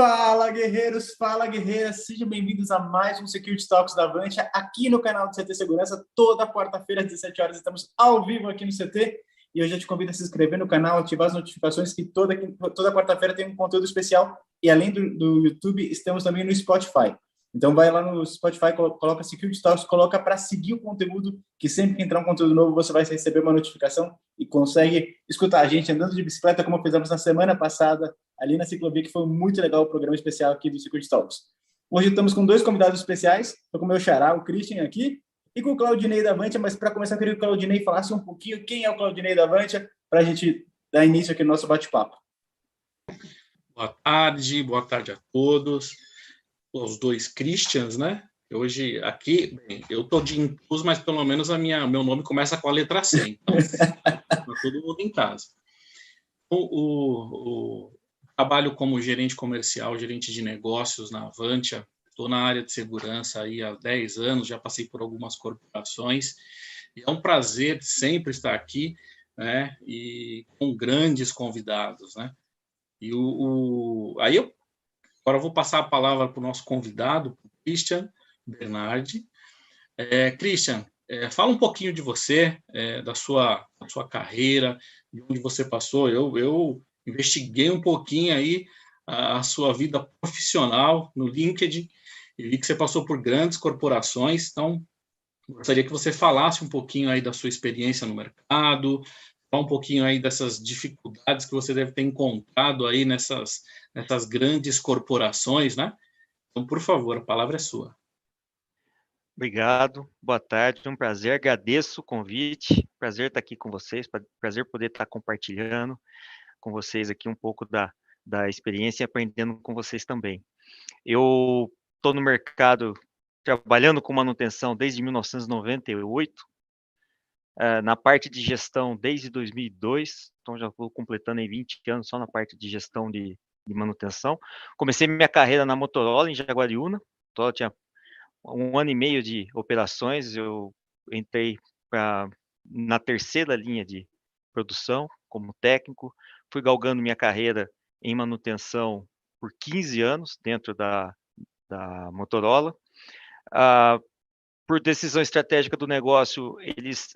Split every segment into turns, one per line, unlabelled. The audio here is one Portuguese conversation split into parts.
Fala, guerreiros! Fala, guerreiras! Sejam bem-vindos a mais um Security Talks da Avantia, aqui no canal do CT Segurança. Toda quarta-feira, às 17 horas, estamos ao vivo aqui no CT. E hoje eu te convido a se inscrever no canal, ativar as notificações, que toda quarta-feira tem um conteúdo especial. E além do YouTube, estamos também no Spotify. Então vai lá no Spotify, coloca Security Talks, coloca para seguir o conteúdo, que sempre que entrar um conteúdo novo, você vai receber uma notificação e consegue escutar a gente andando de bicicleta, como fizemos na semana passada, ali na ciclovia, que foi muito legal o programa especial aqui do Security Talks. Hoje estamos com dois convidados especiais, estou com o meu xará, o Christian, aqui, e com o Claudinei da Avantia, mas para começar, eu queria que o Claudinei falasse um pouquinho quem é o Claudinei da Avantia, para a gente dar início aqui no nosso bate-papo.
Boa tarde a todos, os dois Christians, né? Hoje aqui, bem, eu estou de incluso, mas pelo menos meu nome começa com a letra C, então está todo mundo em casa. O trabalho como gerente comercial, gerente de negócios na Avantia, estou na área de segurança aí há 10 anos, já passei por algumas corporações, e é um prazer sempre estar aqui, né? E com grandes convidados, né? E aí agora eu vou passar a palavra para o nosso convidado, Christian Bernardi. Christian, fala um pouquinho de você, da sua carreira, de onde você passou. Eu investiguei um pouquinho aí a sua vida profissional no LinkedIn e vi que você passou por grandes corporações, então gostaria que você falasse um pouquinho aí da sua experiência no mercado, falar um pouquinho aí dessas dificuldades que você deve ter encontrado aí nessas grandes corporações, né? Então, por favor, a palavra é sua.
Obrigado, boa tarde, um prazer, agradeço o convite, prazer estar aqui com vocês, prazer poder estar compartilhando com vocês aqui um pouco da experiência e aprendendo com vocês também. Eu estou no mercado trabalhando com manutenção desde 1998, na parte de gestão desde 2002, então já vou completando em 20 anos só na parte de gestão de manutenção. Comecei minha carreira na Motorola, em Jaguariúna, então tinha 1 ano e meio de operações, eu entrei na terceira linha de produção como técnico, fui galgando minha carreira em manutenção por 15 anos dentro da Motorola. Por decisão estratégica do negócio, eles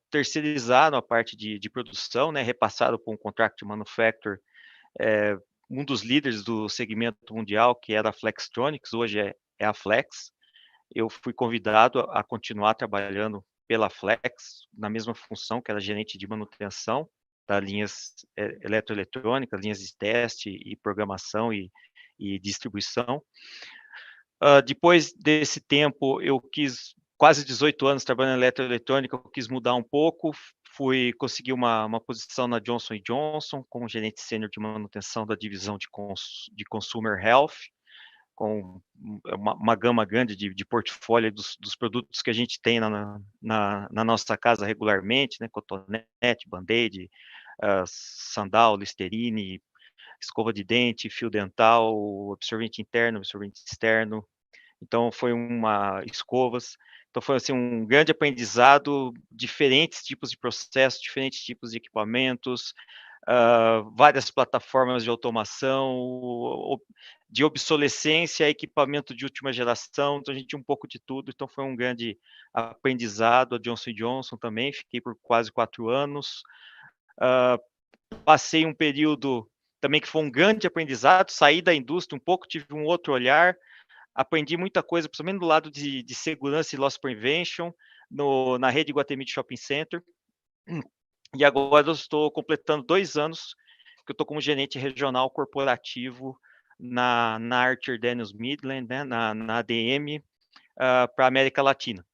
terceirizaram a parte de produção, né, repassaram para um contract manufacturer, um dos líderes do segmento mundial, que era a Flextronics, hoje é a Flex. Eu fui convidado a continuar trabalhando pela Flex, na mesma função, que era gerente de manutenção das linhas eletroeletrônicas, linhas de teste e programação e distribuição. Depois desse tempo, eu quis, quase 18 anos trabalhando em eletroeletrônica, eu quis mudar um pouco, fui conseguir uma posição na Johnson & Johnson, como gerente sênior de manutenção da divisão de Consumer Health, com uma gama grande de portfólio dos produtos que a gente tem na nossa casa regularmente, né, cotonete, band-aid, Sandal, Listerine, escova de dente, fio dental, absorvente interno, absorvente externo. Então foi escovas. Então foi assim um grande aprendizado, diferentes tipos de processos, diferentes tipos de equipamentos, várias plataformas de automação, de obsolescência, equipamento de última geração, então a gente tinha um pouco de tudo, então foi um grande aprendizado. A Johnson & Johnson também, fiquei por quase 4 anos, passei um período também que foi um grande aprendizado, saí da indústria um pouco, tive um outro olhar, aprendi muita coisa, principalmente do lado de segurança e loss prevention, na rede Iguatemi Shopping Center, e agora eu estou completando 2 anos que eu estou como gerente regional corporativo na Archer Daniels Midland, né, na ADM, para a América Latina.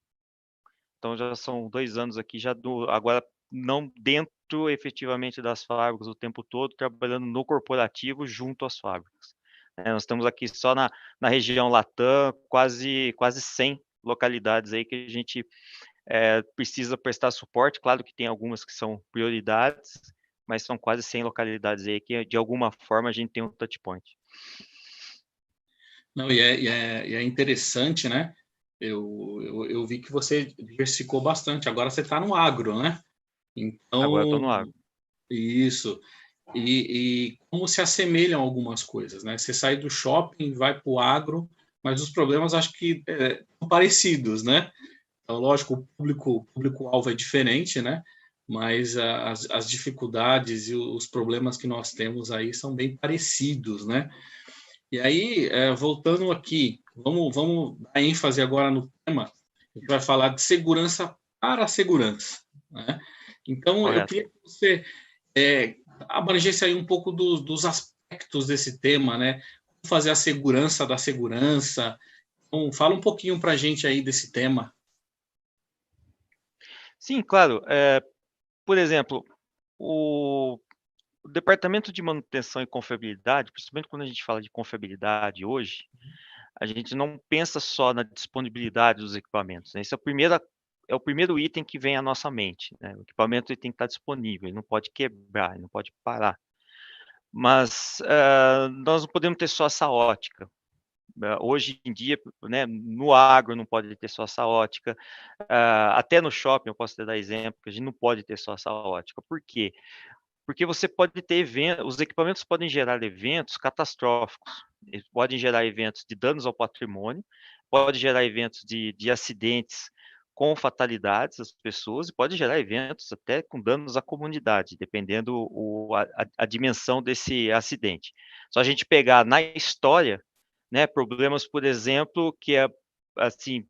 Então já são 2 anos aqui, agora não dentro efetivamente das fábricas o tempo todo, trabalhando no corporativo junto às fábricas. Nós estamos aqui só na região Latam, quase 100 localidades aí que a gente precisa prestar suporte. Claro que tem algumas que são prioridades, mas são quase 100 localidades aí que de alguma forma a gente tem um touch point.
Não, e é interessante, né? Eu vi que você diversificou bastante. Agora você está no agro, né? Então,
agora estou no agro.
Isso. e como se assemelham algumas coisas, né? Você sai do shopping, vai para o agro, mas os problemas acho que são parecidos, né? Então, lógico, o público-alvo é diferente, né? Mas as dificuldades e os problemas que nós temos aí são bem parecidos, né? E aí, voltando aqui, vamos dar ênfase agora no tema. A gente vai falar de segurança para a segurança, né? Então, eu
Correto.
queria que você abrangesse aí um pouco dos aspectos desse tema, né? Como fazer a segurança da segurança. Então, fala um pouquinho para a gente aí desse tema.
Sim, claro. Por exemplo, o departamento de manutenção e confiabilidade, principalmente quando a gente fala de confiabilidade hoje, a gente não pensa só na disponibilidade dos equipamentos, né? Esse é o primeiro item que vem à nossa mente, né? O equipamento ele tem que estar disponível, ele não pode quebrar, ele não pode parar. Mas nós não podemos ter só essa ótica. Hoje em dia, né, no agro não pode ter só essa ótica, até no shopping eu posso te dar exemplo, que a gente não pode ter só essa ótica. Por quê? Porque você pode ter eventos, os equipamentos podem gerar eventos catastróficos, eles podem gerar eventos de danos ao patrimônio, pode gerar eventos de acidentes com fatalidades às pessoas e pode gerar eventos até com danos à comunidade, dependendo a dimensão desse acidente. Só a gente pegar na história, né, problemas, por exemplo, que assim,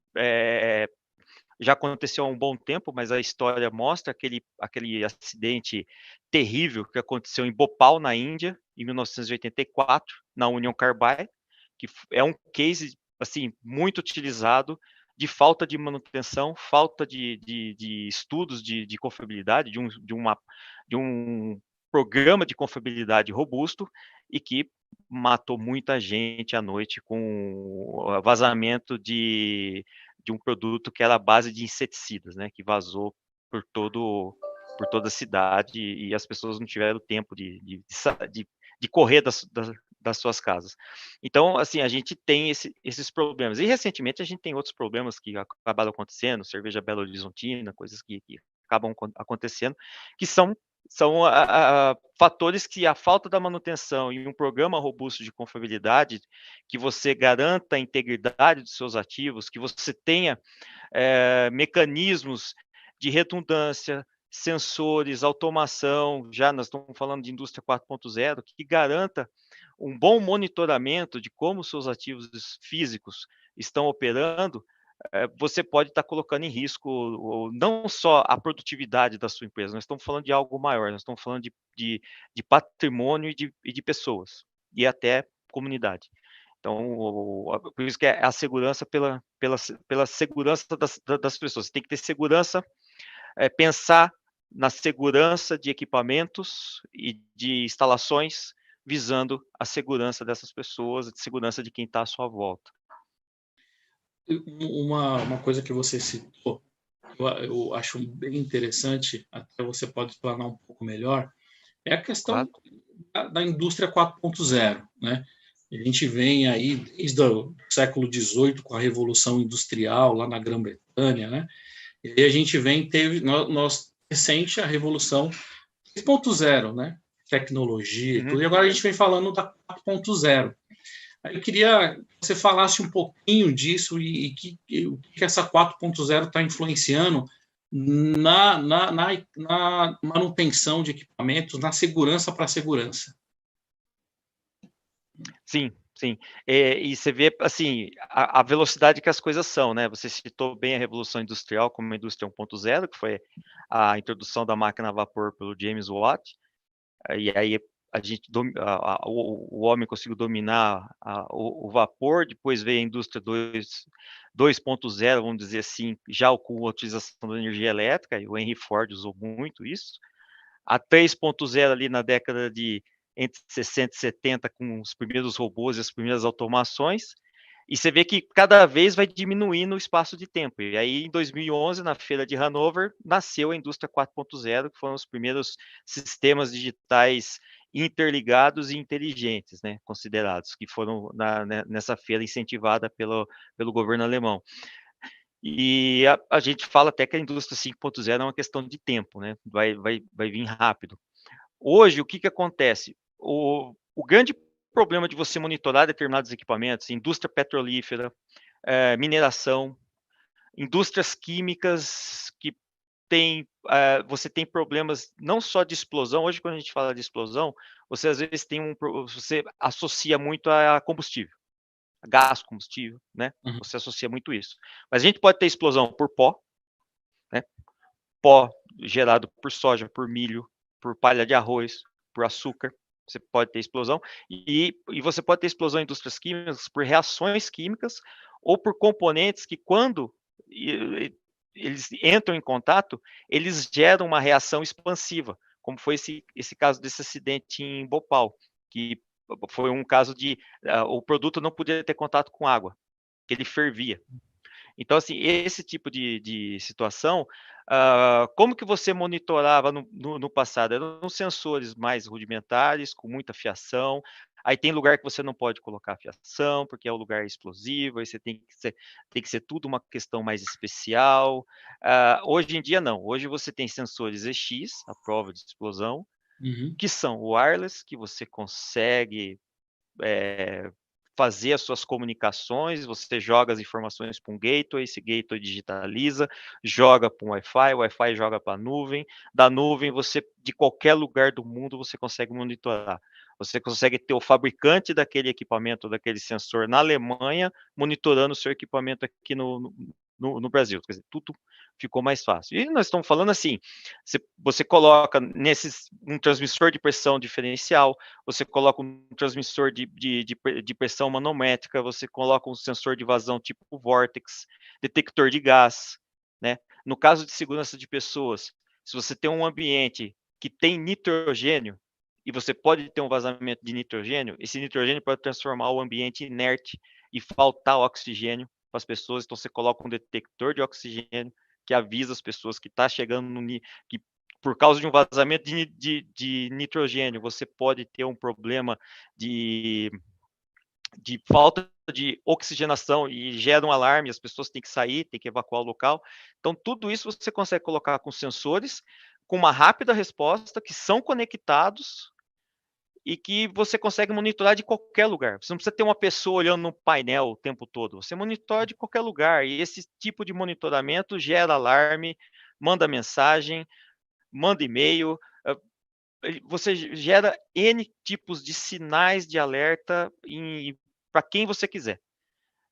já aconteceu há um bom tempo, mas a história mostra aquele acidente terrível que aconteceu em Bhopal, na Índia, em 1984, na Union Carbide, que é um case assim muito utilizado de falta de manutenção, falta de estudos de confiabilidade, de um programa de confiabilidade robusto e que matou muita gente à noite com vazamento de um produto que era a base de inseticidas, né, que vazou por toda a cidade e as pessoas não tiveram tempo de correr das suas casas. Então, assim, a gente tem esses problemas. E recentemente a gente tem outros problemas que acabaram acontecendo, cerveja Belo Horizontina, coisas que acabam acontecendo, que são fatores que a falta da manutenção e um programa robusto de confiabilidade, que você garanta a integridade dos seus ativos, que você tenha mecanismos de redundância, sensores, automação, já nós estamos falando de indústria 4.0, que garanta um bom monitoramento de como os seus ativos físicos estão operando, você pode estar colocando em risco não só a produtividade da sua empresa, nós estamos falando de algo maior, nós estamos falando de patrimônio e de pessoas, e até comunidade. Então, por isso que é a segurança pela segurança das pessoas. Você tem que ter segurança, pensar na segurança de equipamentos e de instalações, visando a segurança dessas pessoas, a segurança de quem está à sua volta.
Uma coisa que você citou, eu acho bem interessante, até você pode explanar um pouco melhor, é a questão da indústria 4.0, né? A gente vem aí desde o século XVIII com a Revolução Industrial lá na Grã-Bretanha, né? E aí a gente nós recente a Revolução 3.0, né? Tecnologia e tudo, e agora a gente vem falando da 4.0. Eu queria que você falasse um pouquinho disso e o que essa 4.0 está influenciando na manutenção de equipamentos, na segurança para a segurança.
Sim, sim. E você vê, assim, a velocidade que as coisas são, né? Você citou bem a Revolução Industrial como uma indústria 1.0, que foi a introdução da máquina a vapor pelo James Watt, e aí a gente o homem conseguiu dominar o vapor, depois veio a indústria 2.0, vamos dizer assim, já com a utilização da energia elétrica, e o Henry Ford usou muito isso. A 3.0 ali na década de entre 60 e 70, com os primeiros robôs e as primeiras automações, e você vê que cada vez vai diminuindo o espaço de tempo. E aí, em 2011, na feira de Hanover, nasceu a indústria 4.0, que foram os primeiros sistemas digitais interligados e inteligentes, né, considerados, que foram nessa feira incentivada pelo governo alemão. E a gente fala até que a indústria 5.0 é uma questão de tempo, né, vai vir rápido. Hoje, o que acontece? O grande problema de você monitorar determinados equipamentos, indústria petrolífera, mineração, indústrias químicas que você tem problemas não só de explosão. Hoje, quando a gente fala de explosão, você às vezes você associa muito a combustível, a gás combustível, né?
Uhum.
Você associa muito isso. Mas a gente pode ter explosão por pó, né? Pó gerado por soja, por milho, por palha de arroz, por açúcar. Você pode ter explosão. E você pode ter explosão em indústrias químicas por reações químicas ou por componentes que, quando eles entram em contato, eles geram uma reação expansiva, como foi esse caso desse acidente em Bhopal, que foi um caso de o produto não podia ter contato com água, que ele fervia. Então, assim, esse tipo de situação, como que você monitorava no passado? Eram sensores mais rudimentares, com muita fiação. Aí tem lugar que você não pode colocar fiação, porque é um lugar explosivo, aí você tem que ser tudo uma questão mais especial. Hoje em dia, não. Hoje você tem sensores EX, a prova de explosão,
Uhum.
que são wireless, que você consegue fazer as suas comunicações, você joga as informações para um gateway, esse gateway digitaliza, joga para um Wi-Fi, o Wi-Fi joga para a nuvem, da nuvem você, de qualquer lugar do mundo, você consegue monitorar. Você consegue ter o fabricante daquele equipamento, daquele sensor na Alemanha, monitorando o seu equipamento aqui no Brasil. Quer dizer, tudo ficou mais fácil. E nós estamos falando assim, você coloca um transmissor de pressão diferencial, você coloca um transmissor de pressão manométrica, você coloca um sensor de vazão tipo Vortex, detector de gás, né? No caso de segurança de pessoas, se você tem um ambiente que tem nitrogênio, e você pode ter um vazamento de nitrogênio, esse nitrogênio pode transformar o ambiente inerte e faltar oxigênio para as pessoas, então você coloca um detector de oxigênio que avisa as pessoas que está chegando que por causa de um vazamento de nitrogênio, você pode ter um problema de falta de oxigenação e gera um alarme, as pessoas têm que sair, têm que evacuar o local. Então, tudo isso você consegue colocar com sensores, com uma rápida resposta, que são conectados e que você consegue monitorar de qualquer lugar. Você não precisa ter uma pessoa olhando no painel o tempo todo, você monitora de qualquer lugar, e esse tipo de monitoramento gera alarme, manda mensagem, manda e-mail, você gera N tipos de sinais de alerta para quem você quiser,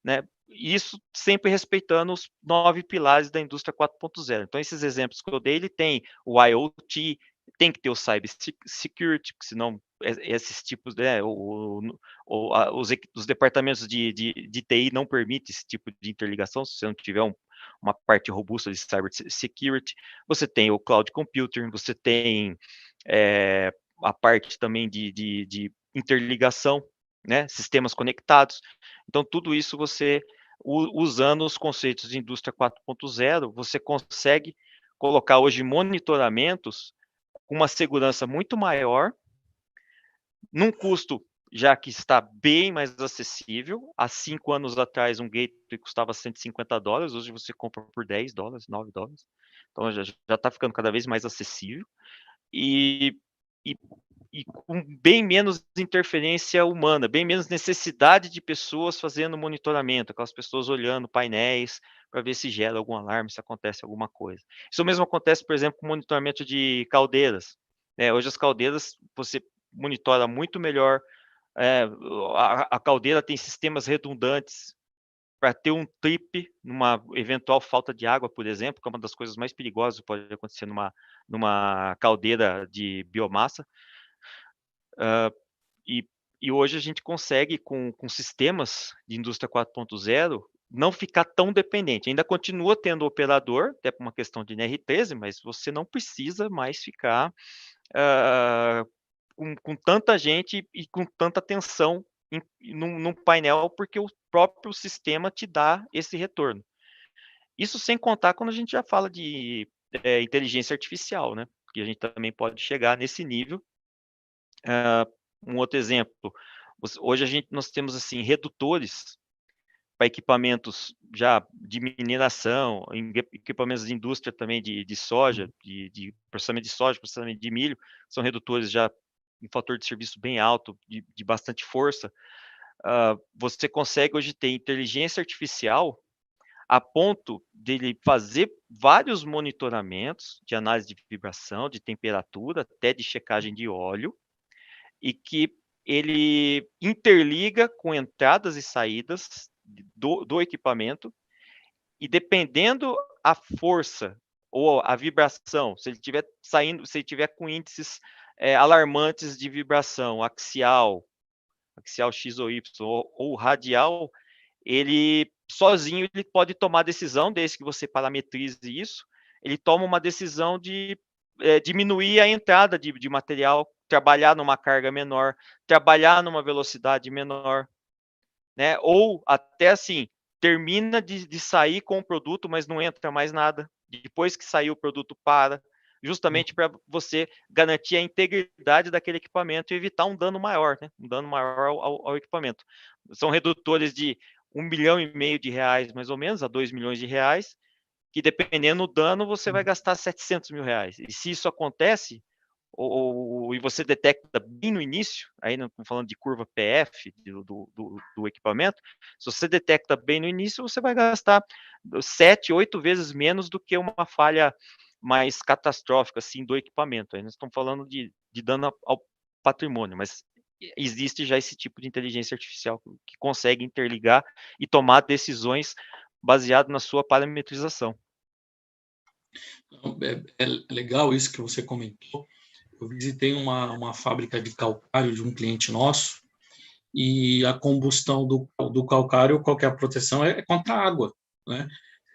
né? Isso sempre respeitando os 9 pilares da indústria 4.0. Então, esses exemplos que eu dei, ele tem o IoT, tem que ter o Cyber Security, porque senão esses tipos, né, os departamentos de TI não permitem esse tipo de interligação, se você não tiver uma parte robusta de Cyber Security. Você tem o Cloud Computing, você tem a parte também de interligação, né, sistemas conectados. Então, tudo isso você, usando os conceitos de indústria 4.0, você consegue colocar hoje monitoramentos com uma segurança muito maior, num custo já que está bem mais acessível. Há 5 anos atrás, um gateway custava $150, hoje você compra por $10, $9. Então, já está ficando cada vez mais acessível. E com bem menos interferência humana, bem menos necessidade de pessoas fazendo monitoramento, aquelas pessoas olhando painéis para ver se gera algum alarme, se acontece alguma coisa. Isso mesmo acontece, por exemplo, com monitoramento de caldeiras. Hoje as caldeiras você monitora muito melhor. A caldeira tem sistemas redundantes para ter um trip numa eventual falta de água, por exemplo, que é uma das coisas mais perigosas que pode acontecer numa caldeira de biomassa. E hoje a gente consegue, com sistemas de indústria 4.0, não ficar tão dependente. Ainda continua tendo operador, até por uma questão de NR13, mas você não precisa mais ficar com tanta gente e com tanta tensão num painel, porque o próprio sistema te dá esse retorno. Isso sem contar quando a gente já fala de inteligência artificial, né? Que a gente também pode chegar nesse nível. Um outro exemplo, hoje nós temos assim redutores para equipamentos já de mineração, equipamentos de indústria também de soja, de processamento de soja, processamento de milho, são redutores já em fator de serviço bem alto, de bastante força. Você consegue hoje ter inteligência artificial a ponto dele fazer vários monitoramentos de análise de vibração, de temperatura, até de checagem de óleo, e que ele interliga com entradas e saídas do equipamento, e dependendo a força ou a vibração, se ele estiver saindo, se ele tiver com índices alarmantes de vibração axial X ou Y, ou radial, ele sozinho ele pode tomar decisão, desde que você parametrize isso, ele toma uma decisão de diminuir a entrada de material, trabalhar numa carga menor, trabalhar numa velocidade menor, né? Ou até assim, termina de sair com o produto, mas não entra mais nada. Depois que sair o produto, para, justamente para você garantir a integridade daquele equipamento e evitar um dano maior, né? Um dano maior ao equipamento. São redutores de R$1,5 milhão, mais ou menos, a R$2 milhões, que dependendo do dano, você vai gastar R$700 mil. E se isso acontece, e você detecta bem no início, aí não estamos falando de curva PF do equipamento, se você detecta bem no início, você vai gastar 7, 8 vezes menos do que uma falha mais catastrófica assim, do equipamento. Aí nós estamos falando de dano ao patrimônio, mas existe já esse tipo de inteligência artificial que consegue interligar e tomar decisões baseado na sua parametrização.
É legal isso que você comentou. Eu visitei uma fábrica de calcário de um cliente nosso, e a combustão do calcário, qual que é a proteção? É contra a água, né?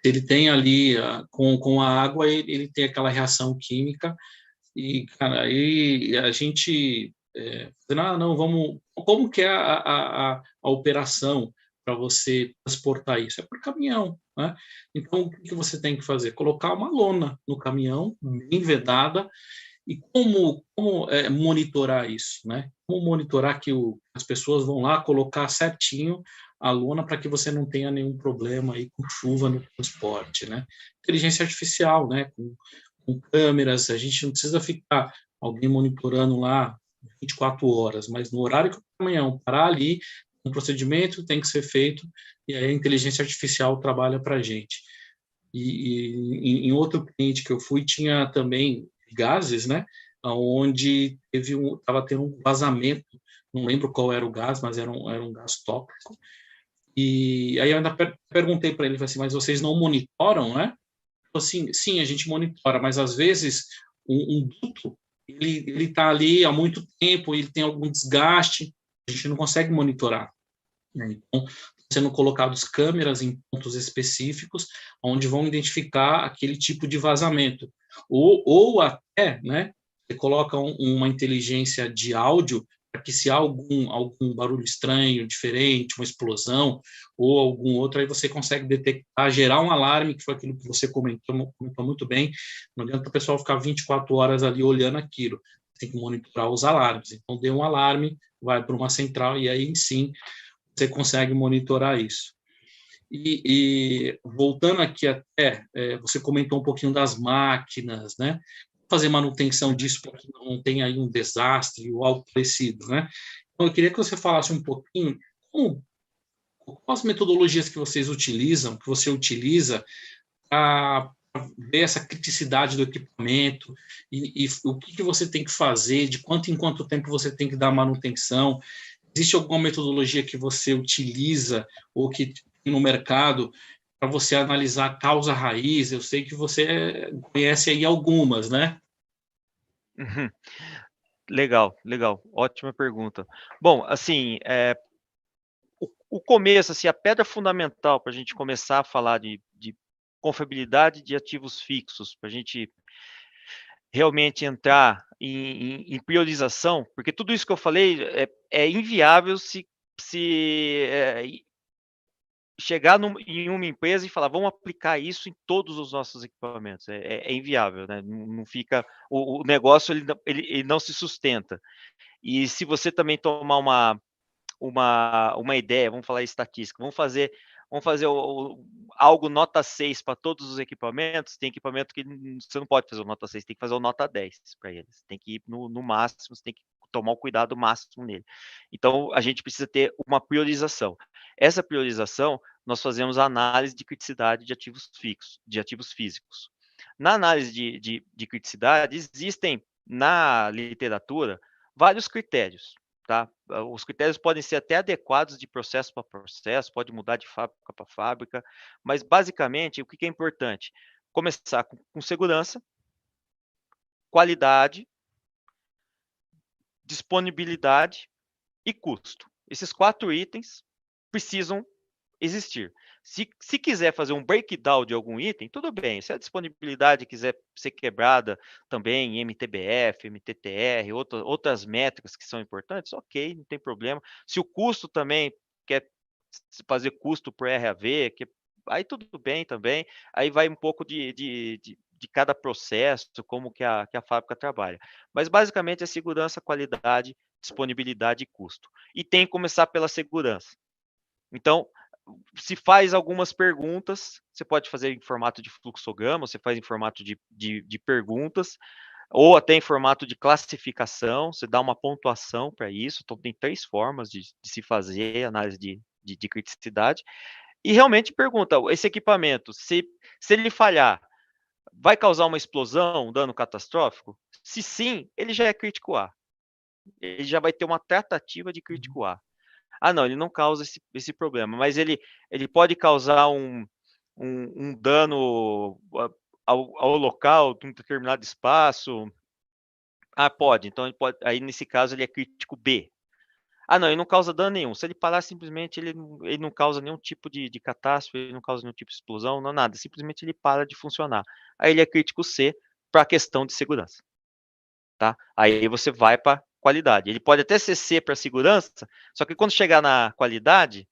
Ele tem ali, com a água, ele tem aquela reação química, e, cara, aí a gente... não, vamos... Como que é a operação para você transportar isso? É por caminhão, né? Então, o que você tem que fazer? Colocar uma lona no caminhão, bem vedada. E como monitorar isso, né? Como monitorar que as pessoas vão lá colocar certinho a lona para que você não tenha nenhum problema aí com chuva no transporte, né? Inteligência artificial, né? Com câmeras, a gente não precisa ficar alguém monitorando lá 24 horas, mas no horário que o caminhão parar ali, um procedimento tem que ser feito, e aí a inteligência artificial trabalha para a gente. E em outro cliente que eu fui, tinha também gases, né? Onde estava tendo um vazamento, não lembro qual era o gás, mas era um gás tóxico. E aí eu ainda perguntei para ele, assim, mas vocês não monitoram, né? Assim, sim, a gente monitora, mas às vezes um duto ele está ali há muito tempo, ele tem algum desgaste, a gente não consegue monitorar, né? Então, sendo colocados câmeras em pontos específicos, onde vão identificar aquele tipo de vazamento. Ou até, né, você coloca uma inteligência de áudio para que, se há algum barulho estranho, diferente, uma explosão, ou algum outro, aí você consegue detectar, gerar um alarme, que foi aquilo que você comentou muito bem. Não adianta o pessoal ficar 24 horas ali olhando aquilo, tem que monitorar os alarmes. Então, deu um alarme, vai para uma central, e aí sim você consegue monitorar isso. E voltando aqui até, você comentou um pouquinho das máquinas, né? Fazer manutenção disso para que não tenha aí um desastre ou algo parecido, né? Então, eu queria que você falasse um pouquinho quais metodologias que vocês utilizam, que você utiliza para ver essa criticidade do equipamento e o que você tem que fazer, de quanto em quanto tempo você tem que dar manutenção. Existe alguma metodologia que você utiliza ou que tem no mercado para você analisar a causa raiz? Eu sei que você conhece aí algumas, né?
Uhum. Legal. Ótima pergunta. Bom, assim, o começo, assim, a pedra fundamental para a gente começar a falar de confiabilidade de ativos fixos, para a gente realmente entrar em priorização, porque tudo isso que eu falei é inviável se chegar em uma empresa e falar, vamos aplicar isso em todos os nossos equipamentos. É inviável, né? Não fica, o negócio ele não se sustenta. E se você também tomar uma ideia, vamos falar estatística, vamos fazer vamos fazer algo nota 6 para todos os equipamentos. Tem equipamento que você não pode fazer o nota 6, tem que fazer o nota 10 para eles. Tem que ir no máximo, você tem que tomar o cuidado máximo nele. Então, a gente precisa ter uma priorização. Essa priorização, nós fazemos a análise de criticidade de ativos fixos, de ativos físicos. Na análise de criticidade, existem na literatura vários critérios. Tá? Os critérios podem ser até adequados de processo para processo, pode mudar de fábrica para fábrica, mas basicamente o que é importante? Começar com segurança, qualidade, disponibilidade e custo. Esses 4 itens precisam existir. Se quiser fazer um breakdown de algum item, tudo bem. Se a disponibilidade quiser ser quebrada também em MTBF, MTTR, outras métricas que são importantes, ok, não tem problema. Se o custo também quer fazer custo por RAV, aí tudo bem também. Aí vai um pouco de cada processo, como que a fábrica trabalha. Mas basicamente é segurança, qualidade, disponibilidade e custo. E tem que começar pela segurança. Então, se faz algumas perguntas, você pode fazer em formato de fluxograma, você faz em formato de perguntas, ou até em formato de classificação, você dá uma pontuação para isso. Então, tem 3 formas de se fazer análise de criticidade. E realmente pergunta, esse equipamento, se ele falhar, vai causar uma explosão, um dano catastrófico? Se sim, ele já é crítico A. Ele já vai ter uma tratativa de crítico A. Ah, não, ele não causa esse problema, mas ele pode causar um dano ao local, de um determinado espaço. Ah, pode. Então, aí nesse caso ele é crítico B. Ah, não, ele não causa dano nenhum. Se ele parar, simplesmente ele não causa nenhum tipo de catástrofe, ele não causa nenhum tipo de explosão, não nada. Simplesmente ele para de funcionar. Aí ele é crítico C para a questão de segurança. Tá? Aí você vai para qualidade. Ele pode até ser C para segurança, só que quando chegar na qualidade,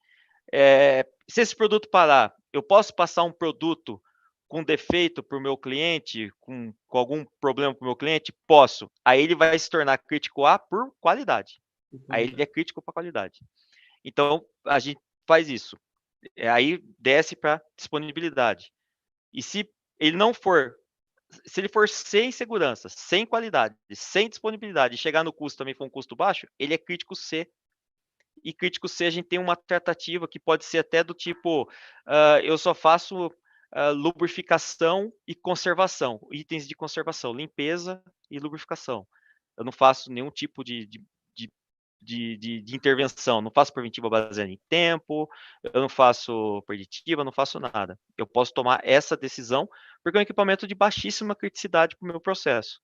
se esse produto parar, eu posso passar um produto com defeito para o meu cliente, com algum problema para o meu cliente? Posso. Aí ele vai se tornar crítico A por qualidade. Aí ele é crítico para qualidade. Então, a gente faz isso. Aí desce para disponibilidade. E se ele não for, se ele for sem segurança, sem qualidade, sem disponibilidade, e chegar no custo também for um custo baixo, ele é crítico C. E crítico C a gente tem uma tratativa que pode ser até do tipo, eu só faço lubrificação e conservação, itens de conservação, limpeza e lubrificação. Eu não faço nenhum tipo de intervenção, não faço preventiva baseada em tempo, eu não faço preditiva, não faço nada. Eu posso tomar essa decisão porque é um equipamento de baixíssima criticidade para o meu processo.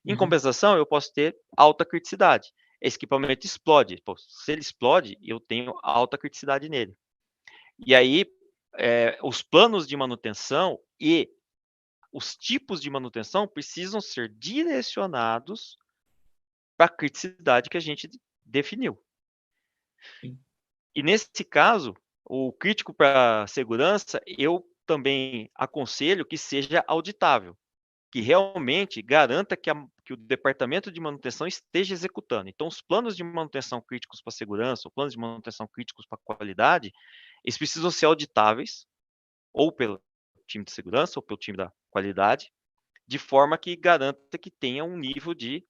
Em compensação, eu posso ter alta criticidade. Esse equipamento explode. Pô, se ele explode, eu tenho alta criticidade nele. E aí, os planos de manutenção e os tipos de manutenção precisam ser direcionados para a criticidade que a gente definiu. Sim. E nesse caso, o crítico para segurança, eu também aconselho que seja auditável, que realmente garanta que o departamento de manutenção esteja executando. Então, os planos de manutenção críticos para segurança, os planos de manutenção críticos para qualidade, eles precisam ser auditáveis, ou pelo time de segurança, ou pelo time da qualidade, de forma que garanta que tenha um nível de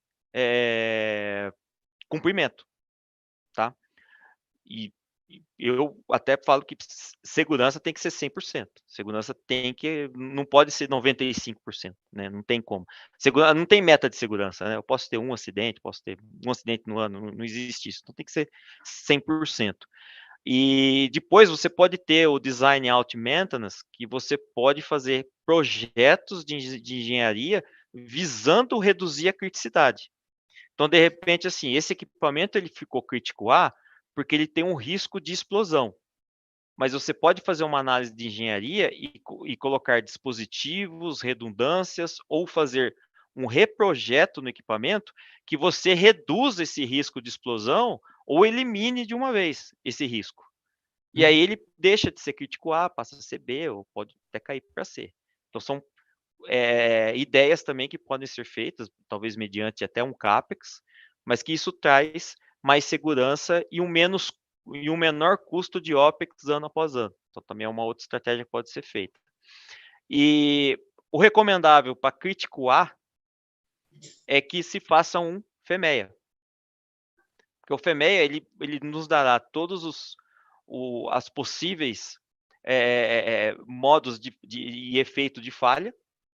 cumprimento, tá? E eu até falo que segurança tem que ser 100%. Segurança não pode ser 95%, né? Não tem como. Segurança não tem meta de segurança, né? Eu posso ter um acidente no ano, não existe isso. Então tem que ser 100%. E depois você pode ter o design out maintenance, que você pode fazer projetos de engenharia visando reduzir a criticidade. Então, de repente, assim, esse equipamento ele ficou crítico A porque ele tem um risco de explosão. Mas você pode fazer uma análise de engenharia e colocar dispositivos, redundâncias, ou fazer um reprojeto no equipamento que você reduza esse risco de explosão ou elimine de uma vez esse risco. E aí ele deixa de ser crítico A, passa a ser B, ou pode até cair para C. Então são ideias também que podem ser feitas, talvez mediante até um CAPEX, mas que isso traz mais segurança e um menor custo de OPEX ano após ano. Então, também é uma outra estratégia que pode ser feita. E o recomendável para crítico A é que se faça um FEMEA. Porque o FEMEA, ele nos dará todos as possíveis modos e efeito de falha,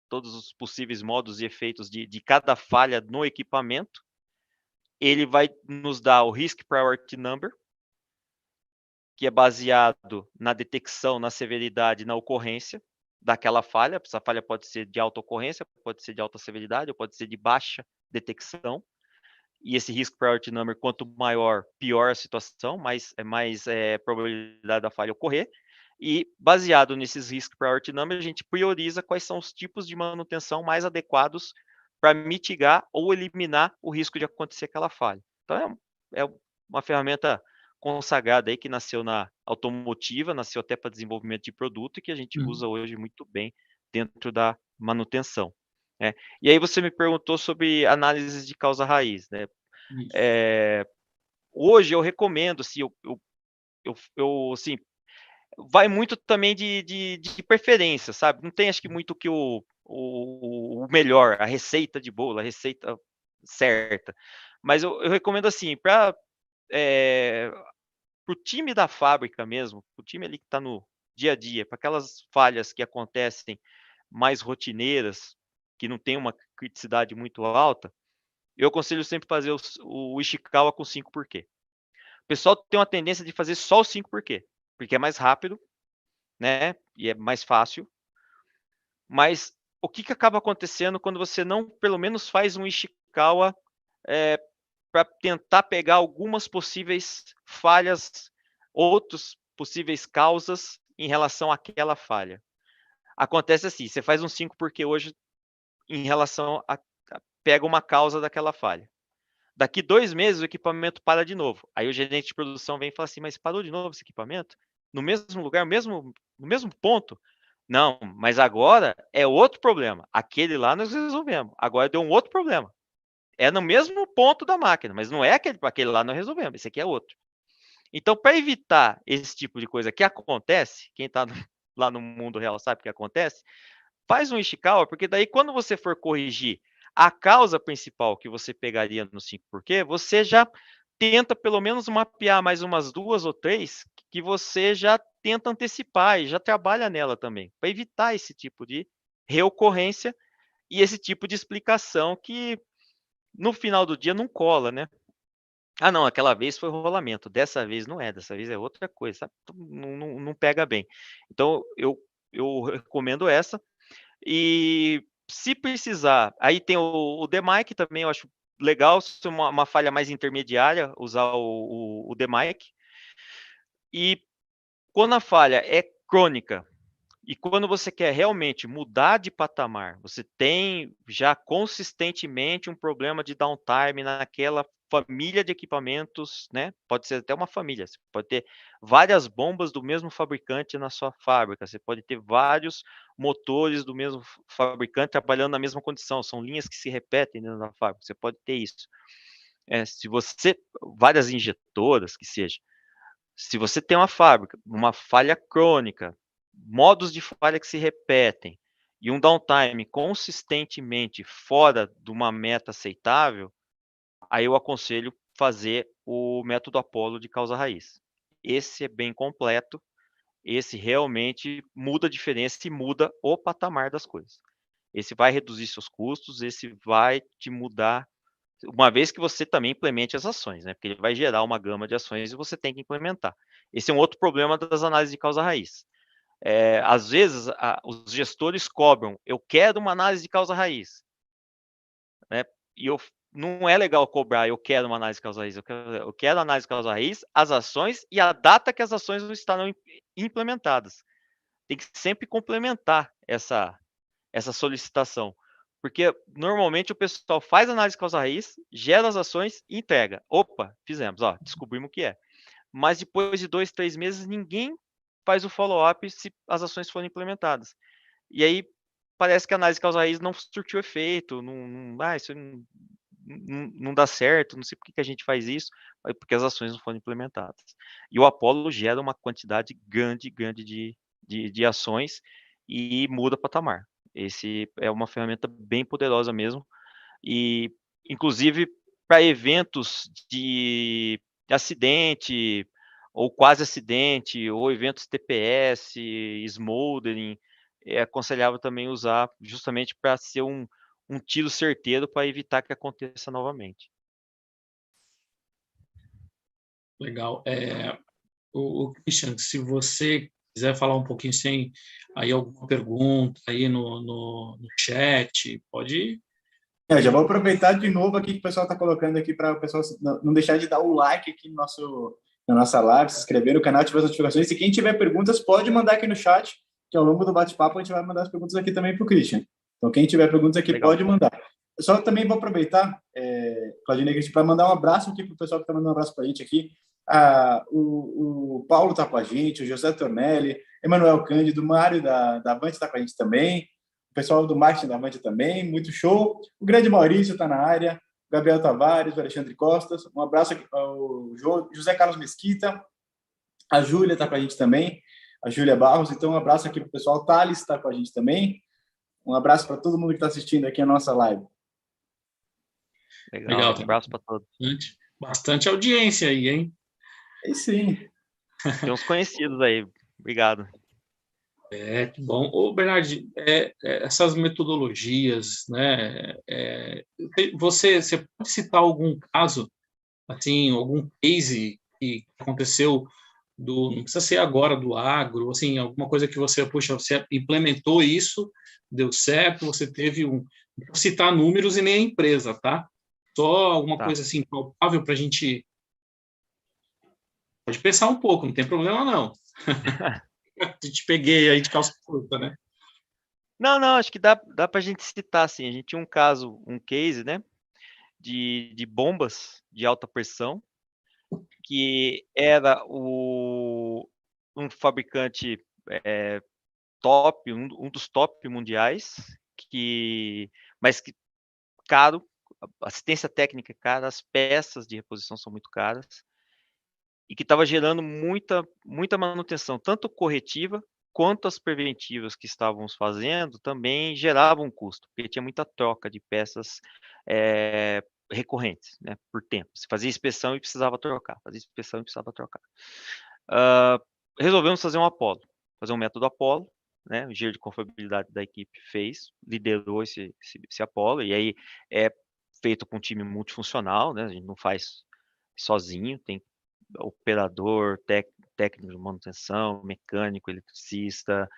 todos os possíveis modos e efeitos de cada falha no equipamento. Ele vai nos dar o Risk Priority Number, que é baseado na detecção, na severidade, na ocorrência daquela falha. Essa falha pode ser de alta ocorrência, pode ser de alta severidade, ou pode ser de baixa detecção. E esse Risk Priority Number, quanto maior, pior a situação, mais probabilidade da falha ocorrer. E baseado nesses Risk Priority Number, a gente prioriza quais são os tipos de manutenção mais adequados para mitigar ou eliminar o risco de acontecer aquela falha. Então, é uma ferramenta consagrada aí que nasceu na automotiva, nasceu até para desenvolvimento de produto e que a gente usa hoje muito bem dentro da manutenção. Né? E aí você me perguntou sobre análise de causa raiz, né? Hoje eu recomendo, assim, assim, vai muito também de preferência, sabe? Não tem, acho que, muito que o melhor, a receita de bolo, a receita certa. Mas eu recomendo, assim, para o time da fábrica mesmo, o time ali que está no dia a dia, para aquelas falhas que acontecem mais rotineiras, que não tem uma criticidade muito alta, eu aconselho sempre fazer o Ishikawa com 5 porquê. O pessoal tem uma tendência de fazer só o 5 porquê, porque é mais rápido, né? E é mais fácil. Mas o que acaba acontecendo quando você não, pelo menos, faz um Ishikawa para tentar pegar algumas possíveis falhas, outras possíveis causas em relação àquela falha? Acontece assim, você faz um 5 porquê hoje em relação a pega uma causa daquela falha. Daqui 2 meses o equipamento para de novo. Aí o gerente de produção vem e fala assim, mas parou de novo esse equipamento? No mesmo lugar, no mesmo ponto? Não, mas agora é outro problema. Aquele lá nós resolvemos. Agora deu um outro problema. É no mesmo ponto da máquina, mas não é aquele lá nós resolvemos. Esse aqui é outro. Então, para evitar esse tipo de coisa que acontece, quem está lá no mundo real sabe o que acontece, faz um Ishikawa, porque daí quando você for corrigir a causa principal que você pegaria no 5 porquê, você já tenta pelo menos mapear mais umas 2 ou 3 que você já tenta antecipar e já trabalha nela também, para evitar esse tipo de reocorrência e esse tipo de explicação que no final do dia não cola, né? Ah, não, aquela vez foi rolamento, dessa vez não é, dessa vez é outra coisa, sabe? Não pega bem. Então, eu recomendo essa. E se precisar, aí tem o DMiC também, eu acho legal, se uma falha mais intermediária, usar o DMiC. E quando a falha é crônica, e quando você quer realmente mudar de patamar, você tem já consistentemente um problema de downtime naquela família de equipamentos, né? Pode ser até uma família. Você pode ter várias bombas do mesmo fabricante na sua fábrica. Você pode ter vários motores do mesmo fabricante trabalhando na mesma condição. São linhas que se repetem dentro da fábrica. Você pode ter isso. Se você várias injetoras que seja. Se você tem uma fábrica, uma falha crônica, modos de falha que se repetem e um downtime consistentemente fora de uma meta aceitável, aí eu aconselho fazer o método Apollo de causa raiz. Esse é bem completo, esse realmente muda a diferença e muda o patamar das coisas. Esse vai reduzir seus custos, esse vai te mudar, uma vez que você também implemente as ações, né? Porque ele vai gerar uma gama de ações e você tem que implementar. Esse é um outro problema das análises de causa raiz. Às vezes, os gestores cobram, eu quero uma análise de causa raiz. Né? E não é legal cobrar, eu quero uma análise de causa raiz. Eu quero análise de causa raiz, as ações e a data que as ações não estarão implementadas. Tem que sempre complementar essa solicitação. Porque normalmente o pessoal faz análise de causa raiz, gera as ações e entrega. Opa, fizemos, descobrimos o que é. Mas depois de 2, 3 meses, ninguém faz o follow-up se as ações forem implementadas. E aí parece que a análise de causa raiz não surtiu efeito, isso não dá certo, não sei por que a gente faz isso, porque as ações não foram implementadas. E o Apollo gera uma quantidade grande de ações e muda patamar. Esse é uma ferramenta bem poderosa mesmo, e inclusive para eventos de acidente, ou quase acidente, ou eventos TPS, smoldering, é aconselhável também usar justamente para ser um tiro certeiro para evitar que aconteça novamente.
Legal. O Christian, se você quiser falar um pouquinho sem aí alguma pergunta aí no chat, pode.
Já vou aproveitar de novo aqui que o pessoal está colocando aqui para o pessoal não deixar de dar o like aqui na nossa live, se inscrever no canal, ativar as notificações. E quem tiver perguntas, pode mandar aqui no chat, que ao longo do bate-papo a gente vai mandar as perguntas aqui também para o Christian. Então, quem tiver perguntas aqui,
Legal.
pode mandar. Eu só também vou aproveitar, Claudinei e Christian, para mandar um abraço aqui para o pessoal que está mandando um abraço para a gente aqui. O Paulo está com a gente, o José Tornelli, Emanuel Cândido, o Mário da Avante está com a gente também. O pessoal do marketing da Avante também, muito show. O grande Maurício está na área, o Gabriel Tavares, o Alexandre Costas. Um abraço aqui ao José Carlos Mesquita, a Júlia está com a gente também, a Júlia Barros. Então, um abraço aqui para o pessoal. Thales está com a gente também. Um abraço para todo mundo que está assistindo aqui a nossa live.
Legal. Um abraço para todos.
Bastante audiência aí, hein?
E sim.
Tem uns conhecidos aí. Obrigado.
Que bom. Ô, Bernardo, essas metodologias, né? Você pode citar algum caso, assim, algum case que aconteceu não precisa ser agora do agro, assim, alguma coisa que você implementou isso, deu certo, você teve não vou citar números e nem a empresa, tá? Só alguma coisa assim palpável para a gente pode pensar um pouco, não tem problema não. Te peguei aí de calça curta, né?
Não, acho que dá para a gente citar, assim, a gente tinha um case, né, de bombas de alta pressão, que era um fabricante top, um dos top mundiais, mas que caro, assistência técnica é cara, as peças de reposição são muito caras, e que estava gerando muita manutenção, tanto corretiva quanto as preventivas que estávamos fazendo também geravam custo, porque tinha muita troca de peças recorrentes, né, por tempo. Você fazia inspeção e precisava trocar, resolvemos fazer fazer um método Apollo, né, o engenheiro de confiabilidade da equipe liderou esse Apollo, e aí é feito com um time multifuncional, né, a gente não faz sozinho, tem operador, técnico de manutenção, mecânico, eletricista,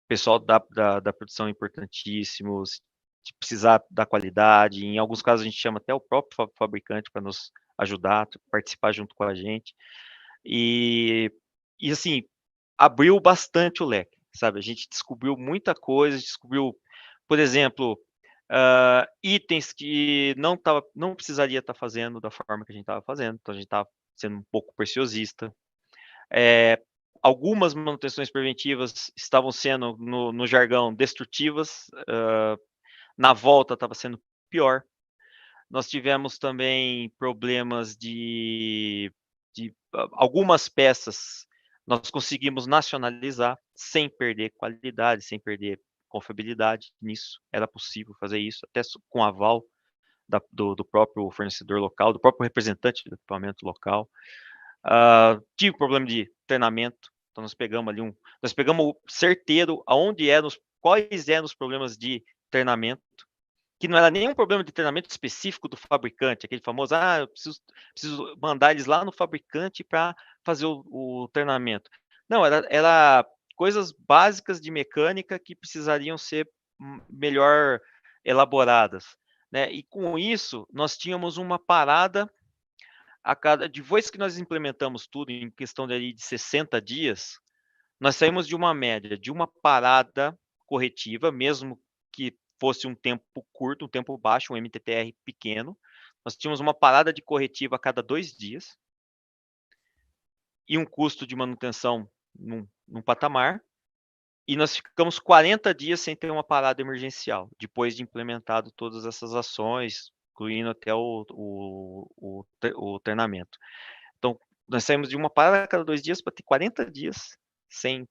pessoal da produção é importantíssimo, se precisar da qualidade, em alguns casos a gente chama até o próprio fabricante para nos ajudar, participar junto com a gente, e assim, abriu bastante o leque, sabe, a gente descobriu muita coisa, por exemplo, itens que não precisaria estar fazendo da forma que a gente estava fazendo, então a gente estava sendo um pouco preciosista. Algumas manutenções preventivas estavam sendo, no jargão, destrutivas, na volta estava sendo pior. Nós tivemos também problemas de algumas peças nós conseguimos nacionalizar sem perder qualidade, sem perder confiabilidade nisso. Era possível fazer isso, até com aval do próprio fornecedor local, do próprio representante do equipamento local. Tive problema de treinamento, então nós pegamos o certeiro quais eram os problemas de treinamento, que não era nenhum problema de treinamento específico do fabricante, aquele famoso, eu preciso mandar eles lá no fabricante para fazer o treinamento. Não, era coisas básicas de mecânica que precisariam ser melhor elaboradas, né? E com isso, nós tínhamos uma parada depois que nós implementamos tudo em questão de 60 dias, nós saímos de uma média de uma parada corretiva, mesmo que fosse um tempo curto, um tempo baixo, um MTTR pequeno. Nós tínhamos uma parada de corretiva a cada 2 dias e um custo de manutenção num patamar. E nós ficamos 40 dias sem ter uma parada emergencial, depois de implementado todas essas ações, incluindo até o treinamento. Então, nós saímos de uma parada a cada 2 dias para ter 40 dias sem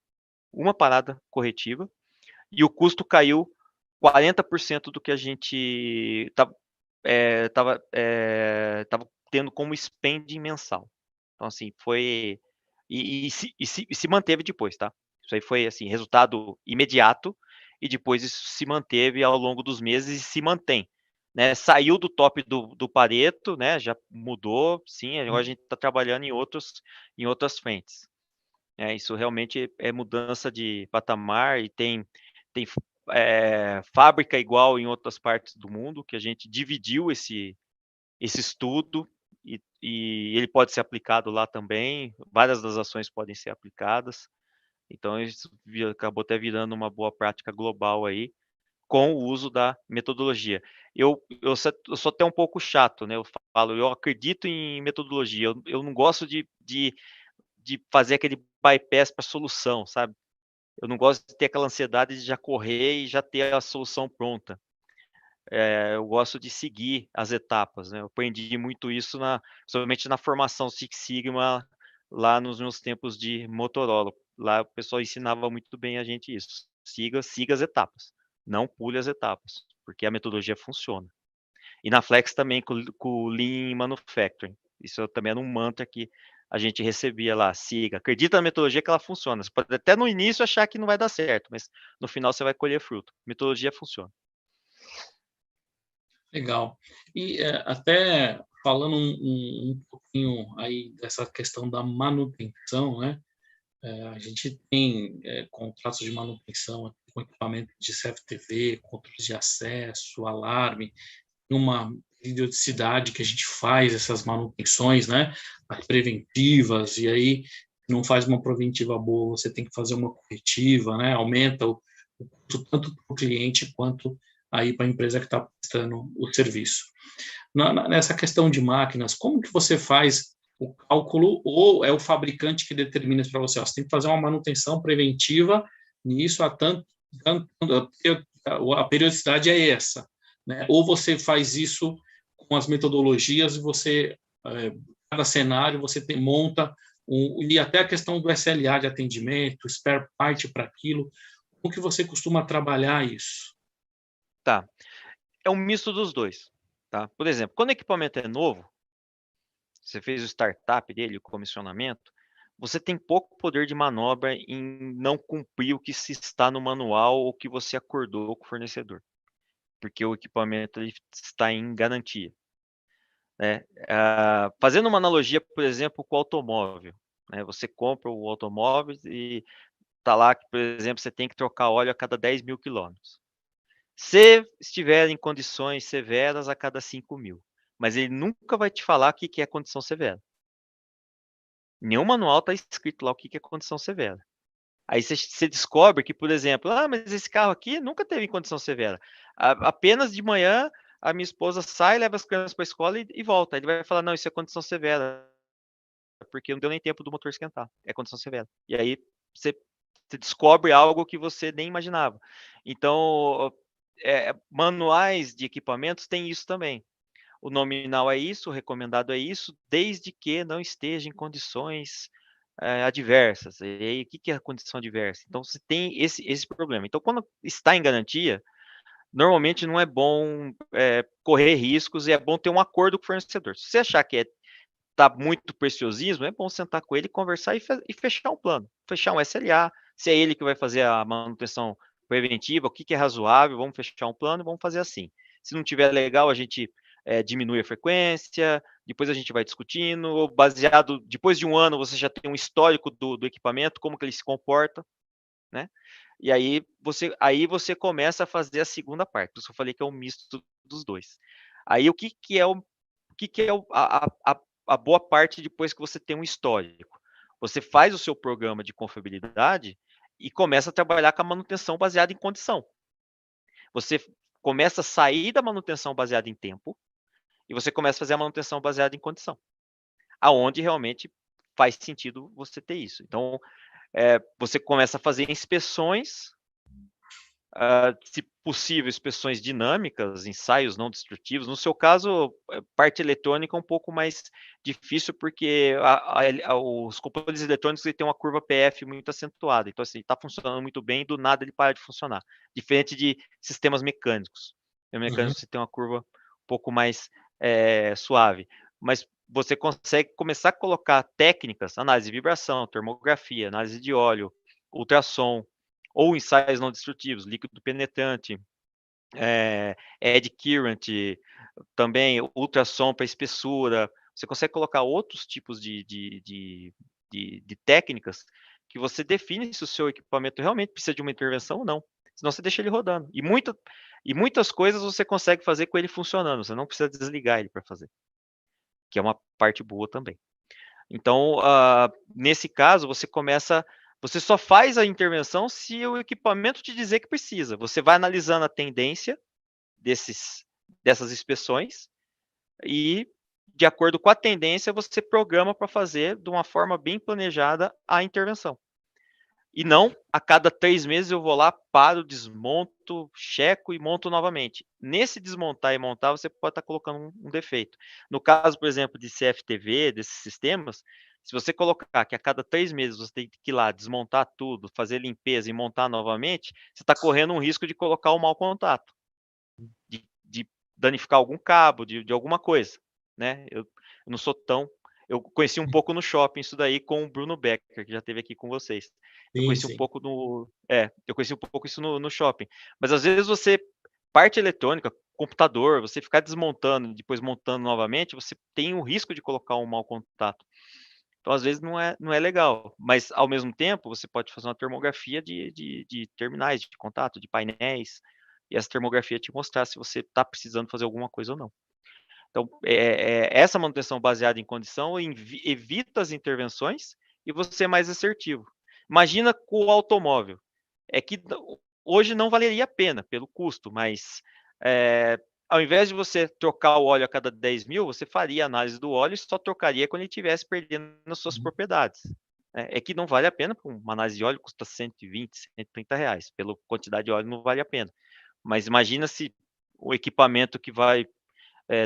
uma parada corretiva, e o custo caiu 40% do que a gente estava tendo como spending mensal. Então, assim, foi... se manteve depois, tá? Isso aí foi, assim, resultado imediato, e depois isso se manteve ao longo dos meses e se mantém, né? Saiu do top do Pareto, né? Já mudou, sim, agora a gente está trabalhando em outras frentes. Isso realmente é mudança de patamar, e tem fábrica igual em outras partes do mundo, que a gente dividiu esse estudo, e ele pode ser aplicado lá também, várias das ações podem ser aplicadas. Então, isso acabou até virando uma boa prática global aí, com o uso da metodologia. Eu sou até um pouco chato, né? Eu acredito em metodologia, eu não gosto de fazer aquele bypass para solução, sabe? Eu não gosto de ter aquela ansiedade de já correr e já ter a solução pronta. Eu gosto de seguir as etapas, né? Eu aprendi muito isso somente na formação Six Sigma, lá nos meus tempos de Motorola. Lá o pessoal ensinava muito bem a gente isso. Siga as etapas, não pule as etapas, porque a metodologia funciona. E na Flex também com o Lean Manufacturing. Isso também era um mantra que a gente recebia lá: siga, acredita na metodologia que ela funciona. Você pode até no início achar que não vai dar certo, mas no final você vai colher fruto. Metodologia funciona.
Legal. E até falando um pouquinho aí dessa questão da manutenção, né? A gente tem contratos de manutenção com equipamento de CFTV, controles de acesso, alarme, uma periodicidade que a gente faz essas manutenções, né? As preventivas, e aí não faz uma preventiva boa, você tem que fazer uma corretiva, né? Aumenta o custo tanto para o cliente quanto aí para a empresa que está prestando o serviço. Nessa questão de máquinas, como que você faz o cálculo, ou é o fabricante que determina isso para você? Você tem que fazer uma manutenção preventiva nisso, a periodicidade é essa, né? Ou você faz isso com as metodologias e você, cada cenário, você monta, e até a questão do SLA de atendimento, spare part para aquilo, como que você costuma trabalhar isso?
Tá. É um misto dos dois, tá? Por exemplo, quando o equipamento é novo, você fez o startup dele, o comissionamento, você tem pouco poder de manobra em não cumprir o que se está no manual ou que você acordou com o fornecedor, porque o equipamento ele está em garantia, né? Fazendo uma analogia, por exemplo, com o automóvel, né? Você compra o automóvel e está lá que, por exemplo, você tem que trocar óleo a cada 10.000 quilômetros. Se estiver em condições severas, a cada 5.000. Mas ele nunca vai te falar o que é condição severa. Em nenhum manual está escrito lá o que é condição severa. Aí você descobre que, por exemplo, mas esse carro aqui nunca teve condição severa. Apenas de manhã a minha esposa sai, leva as crianças para a escola e volta. Ele vai falar: não, isso é condição severa, porque não deu nem tempo do motor esquentar. É condição severa. E aí você descobre algo que você nem imaginava. Então, manuais de equipamentos têm isso também. O nominal é isso, o recomendado é isso, desde que não esteja em condições adversas. E aí, o que é a condição adversa? Então, você tem esse problema. Então, quando está em garantia, normalmente não é bom correr riscos, e é bom ter um acordo com o fornecedor. Se você achar que está muito preciosismo, é bom sentar com ele, conversar e fechar um plano, fechar um SLA, se é ele que vai fazer a manutenção preventiva, o que é razoável, vamos fechar um plano e vamos fazer assim. Se não tiver legal, a gente diminui a frequência, depois a gente vai discutindo, baseado, depois de um ano você já tem um histórico do equipamento, como que ele se comporta, né? E aí você começa a fazer a segunda parte, por isso eu falei que é um misto dos dois. Aí o que é a boa parte depois que você tem um histórico? Você faz o seu programa de confiabilidade e começa a trabalhar com a manutenção baseada em condição. Você começa a sair da manutenção baseada em tempo e você começa a fazer a manutenção baseada em condição, aonde realmente faz sentido você ter isso. Então, você começa a fazer inspeções, se possível, inspeções dinâmicas, ensaios não destrutivos. No seu caso, parte eletrônica é um pouco mais difícil, porque os componentes eletrônicos ele tem uma curva PF muito acentuada. Então, assim, está funcionando muito bem, do nada ele para de funcionar. Diferente de sistemas mecânicos. No mecânico você tem uma curva um pouco mais suave. Mas você consegue começar a colocar técnicas, análise de vibração, termografia, análise de óleo, ultrassom, ou ensaios não destrutivos, líquido penetrante, eddy current, também ultrassom para espessura. Você consegue colocar outros tipos de técnicas que você define se o seu equipamento realmente precisa de uma intervenção ou não. Senão você deixa ele rodando. E muitas coisas você consegue fazer com ele funcionando. Você não precisa desligar ele para fazer. Que é uma parte boa também. Então, nesse caso, você só faz a intervenção se o equipamento te dizer que precisa. Você vai analisando a tendência dessas inspeções e, de acordo com a tendência, você programa para fazer de uma forma bem planejada a intervenção. E não, a cada 3 meses eu vou lá, paro, desmonto, checo e monto novamente. Nesse desmontar e montar, você pode estar colocando um defeito. No caso, por exemplo, de CFTV, desses sistemas, se você colocar que a cada 3 meses você tem que ir lá, desmontar tudo, fazer limpeza e montar novamente, você está correndo um risco de colocar um mau contato, de danificar algum cabo, de alguma coisa, né? Eu não sou tão... Eu conheci um pouco no shopping isso daí com o Bruno Becker, que já esteve aqui com vocês. Eu conheci um pouco eu conheci um pouco isso no shopping. Mas às vezes parte eletrônica, computador, você ficar desmontando e depois montando novamente, você tem o risco de colocar um mau contato. Então, às vezes, não é legal. Mas, ao mesmo tempo, você pode fazer uma termografia de terminais de contato, de painéis, e essa termografia te mostrar se você está precisando fazer alguma coisa ou não. Então, essa manutenção baseada em condição evita as intervenções e você é mais assertivo. Imagina com o automóvel. É que hoje não valeria a pena pelo custo, mas ao invés de você trocar o óleo a cada 10 mil, você faria análise do óleo e só trocaria quando ele estivesse perdendo as suas propriedades. É que não vale a pena, uma análise de óleo custa 120, 130 reais. Pela quantidade de óleo não vale a pena. Mas imagina se o equipamento que vai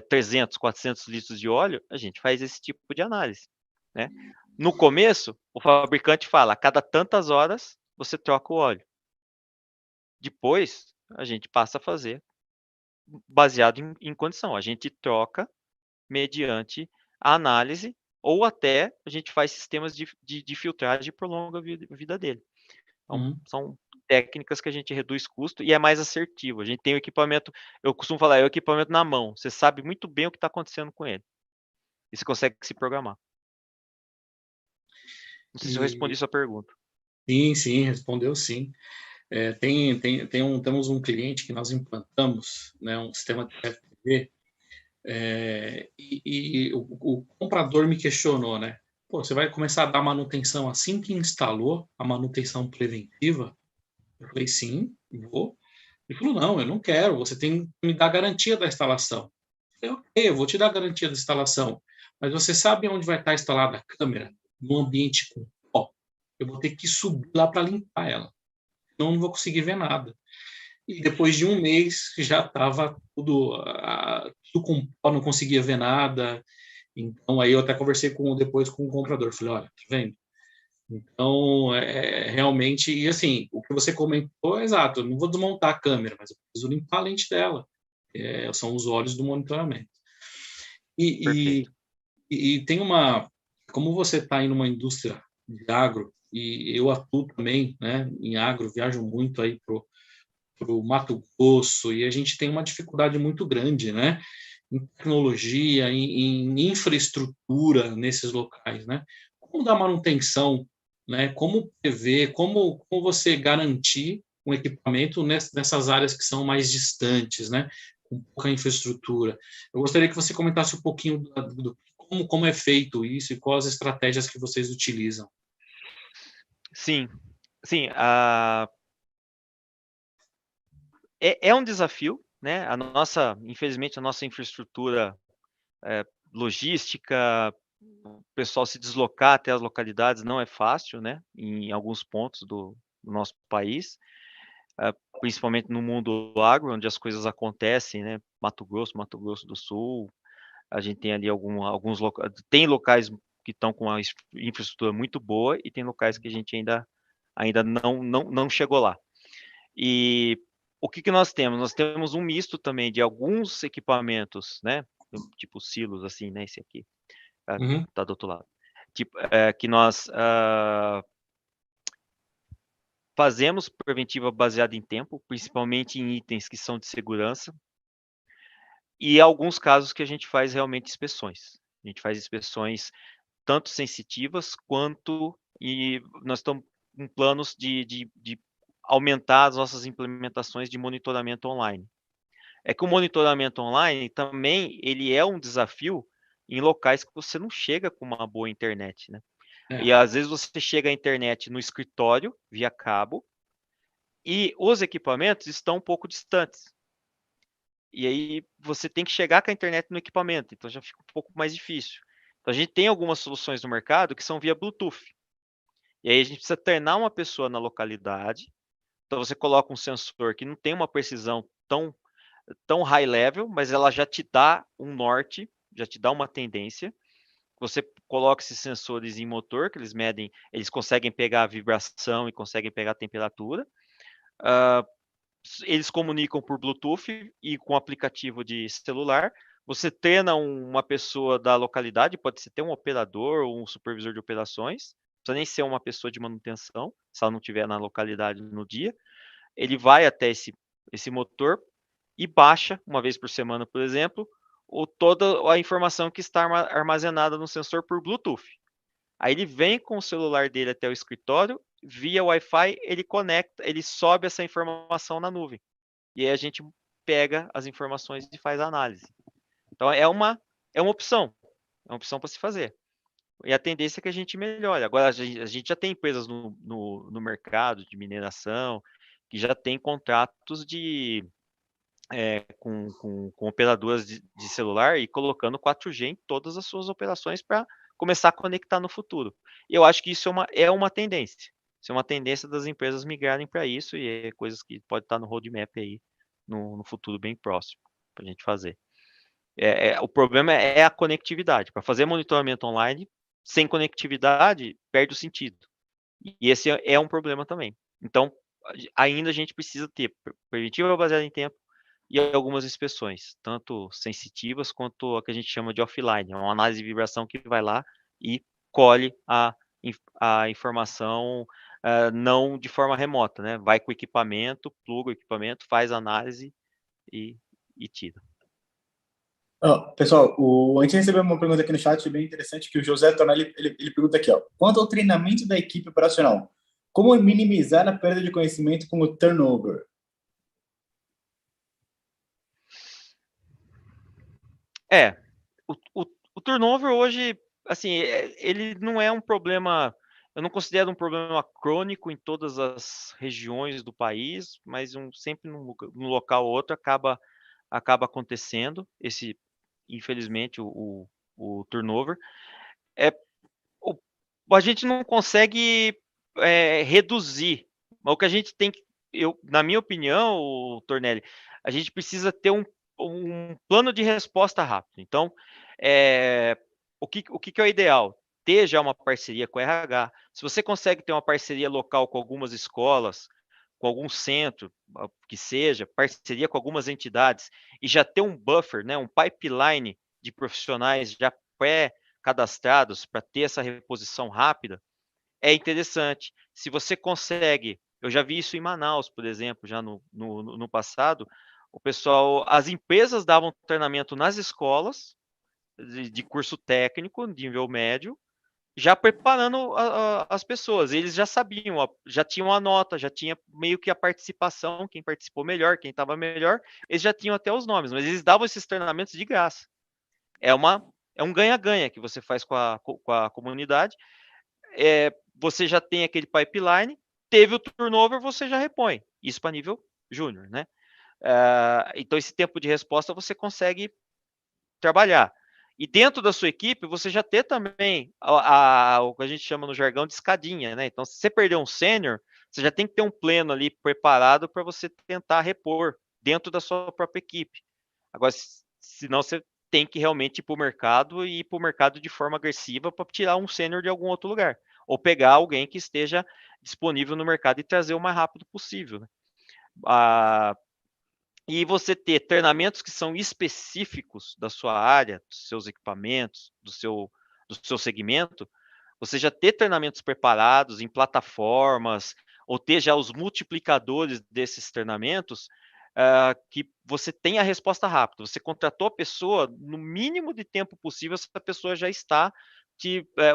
300, 400 litros de óleo, a gente faz esse tipo de análise, né? No começo, o fabricante fala, a cada tantas horas você troca o óleo. Depois, a gente passa a fazer baseado em condição. A gente troca mediante a análise ou até a gente faz sistemas de filtragem e prolonga a vida dele. Então, são técnicas que a gente reduz custo e é mais assertivo. A gente tem o equipamento, eu costumo falar, é o equipamento na mão. Você sabe muito bem o que está acontecendo com ele. E você consegue se programar. Não sei se eu respondi sua pergunta.
Sim, respondeu sim. Temos um cliente que nós implantamos, né, um sistema de FTV, e o comprador me questionou, né? Pô, você vai começar a dar manutenção assim que instalou, a manutenção preventiva? Eu falei, sim, vou. Ele falou, não, eu não quero, você tem que me dar garantia da instalação. Eu falei, ok, eu vou te dar a garantia da instalação, mas você sabe onde vai estar instalada a câmera? No ambiente com pó. Eu vou ter que subir lá para limpar ela. Senão não vou conseguir ver nada. E depois de um mês já estava tudo com pó, não conseguia ver nada. Então aí eu até conversei depois com o comprador. Falei, olha, tá vendo? Então, realmente, e assim, o que você comentou é exato, eu não vou desmontar a câmera, mas eu preciso limpar a lente dela. São os olhos do monitoramento. E tem como você está aí numa indústria de agro, e eu atuo também, né, em agro, viajo muito aí para o Mato Grosso, e a gente tem uma dificuldade muito grande, né, em tecnologia, em infraestrutura nesses locais, né? Como dar manutenção, né? Como prever, como você garantir um equipamento nessas áreas que são mais distantes, né? Com pouca infraestrutura. Eu gostaria que você comentasse um pouquinho como é feito isso e quais as estratégias que vocês utilizam.
Sim. É um desafio, né? Infelizmente, a nossa infraestrutura logística, o pessoal se deslocar até as localidades não é fácil, né? Em alguns pontos do nosso país, principalmente no mundo agro, onde as coisas acontecem, né? Mato Grosso do Sul, a gente tem ali alguns locais, tem locais que estão com uma infraestrutura muito boa e tem locais que a gente ainda não chegou lá. E o que nós temos? Nós temos um misto também de alguns equipamentos, né? Tipo silos, assim, né? Esse aqui tá do outro lado. Tipo, que nós fazemos preventiva baseada em tempo, principalmente em itens que são de segurança, e alguns casos que a gente faz realmente inspeções. A gente faz inspeções tanto sensitivas quanto, e nós estamos com planos de aumentar as nossas implementações de monitoramento online. É que o monitoramento online também ele é um desafio em locais que você não chega com uma boa internet, né? E às vezes você chega à internet no escritório via cabo e os equipamentos estão um pouco distantes. E aí você tem que chegar com a internet no equipamento, então já fica um pouco mais difícil. Então a gente tem algumas soluções no mercado que são via Bluetooth. E aí a gente precisa treinar uma pessoa na localidade. Então você coloca um sensor que não tem uma precisão tão high level, mas ela já te dá um norte, já te dá uma tendência. Você coloca esses sensores em motor, que eles medem, eles conseguem pegar a vibração e conseguem pegar a temperatura. Eles comunicam por Bluetooth e com aplicativo de celular. Você treina uma pessoa da localidade, pode ser até um operador ou um supervisor de operações, não precisa nem ser uma pessoa de manutenção, se ela não estiver na localidade no dia. Ele vai até esse motor e baixa, uma vez por semana, por exemplo, toda a informação que está armazenada no sensor por Bluetooth. Aí ele vem com o celular dele até o escritório, via Wi-Fi, ele conecta, ele sobe essa informação na nuvem. E aí a gente pega as informações e faz a análise. Então é uma opção para se fazer. E a tendência é que a gente melhore. Agora, a gente já tem empresas no mercado de mineração que já tem contratos com operadoras de celular e colocando 4G em todas as suas operações para começar a conectar no futuro. E eu acho que isso é uma tendência. Isso é uma tendência das empresas migrarem para isso e é coisas que pode estar no roadmap aí no futuro bem próximo para a gente fazer. O problema é a conectividade. Para fazer monitoramento online, sem conectividade, perde o sentido. E esse é um problema também. Então, ainda a gente precisa ter preventiva baseada em tempo e algumas inspeções, tanto sensitivas quanto a que a gente chama de offline, uma análise de vibração que vai lá e colhe a informação não de forma remota, né? Vai com o equipamento, pluga o equipamento, faz a análise e tira.
Pessoal, a gente recebeu uma pergunta aqui no chat bem interessante, que o José Tornelli, ele pergunta aqui, quanto ao treinamento da equipe operacional, como minimizar a perda de conhecimento com o turnover?
O turnover hoje, assim, ele não é um problema, eu não considero um problema crônico em todas as regiões do país, mas sempre num local ou outro acaba acontecendo infelizmente, o turnover. A gente não consegue reduzir, mas o que a gente tem que, na minha opinião, Tornelli, a gente precisa ter um plano de resposta rápido. Então, o que é o ideal? Ter já uma parceria com o RH. Se você consegue ter uma parceria local com algumas escolas, com algum centro, que seja, parceria com algumas entidades, e já ter um buffer, né, um pipeline de profissionais já pré-cadastrados para ter essa reposição rápida, é interessante. Se você consegue, eu já vi isso em Manaus, por exemplo, já no passado, as empresas davam treinamento nas escolas de curso técnico, de nível médio, já preparando as pessoas. Eles já sabiam, já tinham a nota, já tinha meio que a participação, quem participou melhor, quem estava melhor, eles já tinham até os nomes, mas eles davam esses treinamentos de graça. É um ganha-ganha que você faz com a comunidade. Você já tem aquele pipeline, teve o turnover, você já repõe. Isso para nível júnior, né? Então, esse tempo de resposta você consegue trabalhar. E dentro da sua equipe, você já ter também o que a gente chama no jargão de escadinha, né? Então, se você perder um sênior, você já tem que ter um pleno ali preparado para você tentar repor dentro da sua própria equipe. Agora, senão você tem que realmente ir para o mercado e ir para o mercado de forma agressiva para tirar um sênior de algum outro lugar. Ou pegar alguém que esteja disponível no mercado e trazer o mais rápido possível, né? E você ter treinamentos que são específicos da sua área, dos seus equipamentos, do seu segmento, você já ter treinamentos preparados em plataformas, ou ter já os multiplicadores desses treinamentos, que você tenha a resposta rápida. Você contratou a pessoa, no mínimo de tempo possível, essa pessoa já está.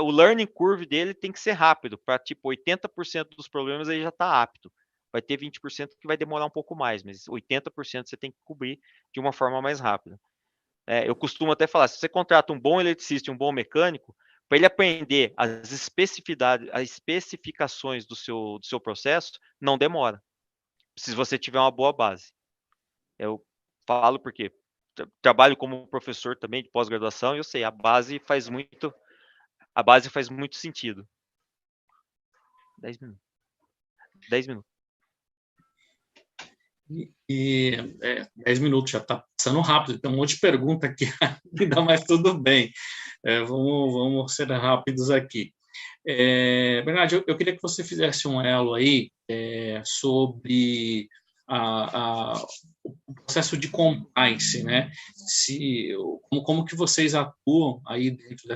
O learning curve dele tem que ser rápido, para tipo 80% dos problemas ele já está apto. Vai ter 20% que vai demorar um pouco mais, mas 80% você tem que cobrir de uma forma mais rápida. Eu costumo até falar, se você contrata um bom eletricista e um bom mecânico, para ele aprender as especificações do seu processo, não demora, se você tiver uma boa base. Eu falo porque trabalho como professor também de pós-graduação e eu sei, a base faz muito sentido. 10 minutos. 10 minutos.
E 10 minutos já está passando rápido, tem um monte de pergunta aqui ainda, mas tudo bem. Vamos ser rápidos aqui. Bernardo, eu queria que você fizesse um elo aí sobre o processo de compliance, né? Como que vocês atuam aí dentro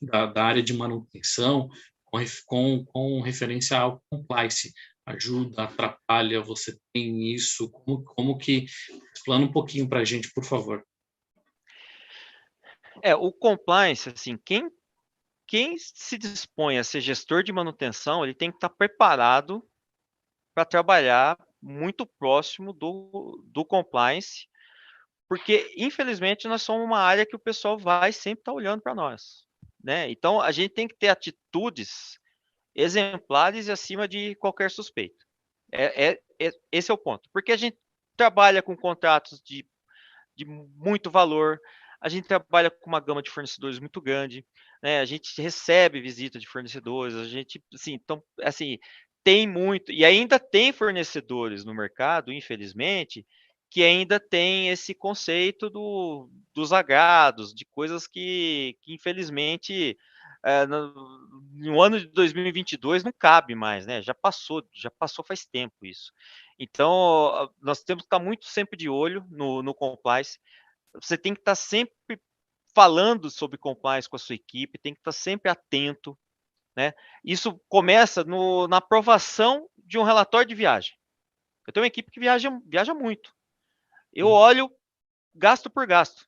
da área de manutenção com referência ao compliance? Ajuda, atrapalha, você tem isso? Como que... Explana um pouquinho para a gente, por favor.
O compliance, assim, quem se dispõe a ser gestor de manutenção, ele tem que estar preparado para trabalhar muito próximo do compliance, porque, infelizmente, nós somos uma área que o pessoal vai sempre estar olhando para nós, né? Então, a gente tem que ter atitudes exemplares e acima de qualquer suspeito. Esse é o ponto. Porque a gente trabalha com contratos de muito valor, a gente trabalha com uma gama de fornecedores muito grande, né? A gente recebe visita de fornecedores, a gente, assim, então, assim, tem muito, e ainda tem fornecedores no mercado, infelizmente, que ainda tem esse conceito dos agrados, de coisas que infelizmente, no ano de 2022 não cabe mais, né? Já passou faz tempo isso. Então, nós temos que estar muito sempre de olho no compliance. Você tem que estar sempre falando sobre compliance com a sua equipe, tem que estar sempre atento, né? Isso começa na aprovação de um relatório de viagem. Eu tenho uma equipe que viaja muito. Eu olho gasto por gasto.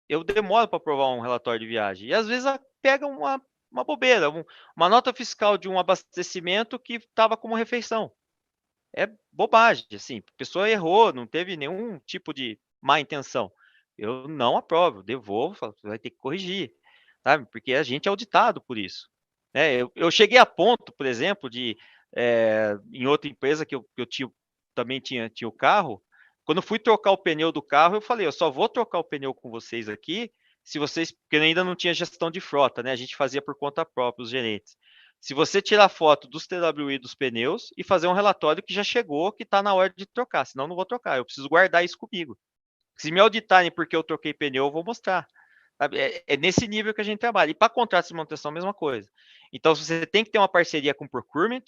Eu demoro para aprovar um relatório de viagem. E às vezes pega uma bobeira, uma nota fiscal de um abastecimento que estava como refeição. É bobagem, assim, a pessoa errou, não teve nenhum tipo de má intenção. Eu não aprovo, devolvo, falo, você vai ter que corrigir, sabe? Porque a gente é auditado por isso. Eu cheguei a ponto, por exemplo, em outra empresa que eu também tinha o carro, quando eu fui trocar o pneu do carro, eu falei, eu só vou trocar o pneu com vocês aqui, se vocês, porque ainda não tinha gestão de frota, né? A gente fazia por conta própria, os gerentes. Se você tirar foto dos TWI dos pneus e fazer um relatório que já chegou, que está na hora de trocar, senão eu não vou trocar, eu preciso guardar isso comigo. Se me auditarem porque eu troquei pneu, eu vou mostrar. É nesse nível que a gente trabalha. E para contratos de manutenção, a mesma coisa. Então, você tem que ter uma parceria com o procurement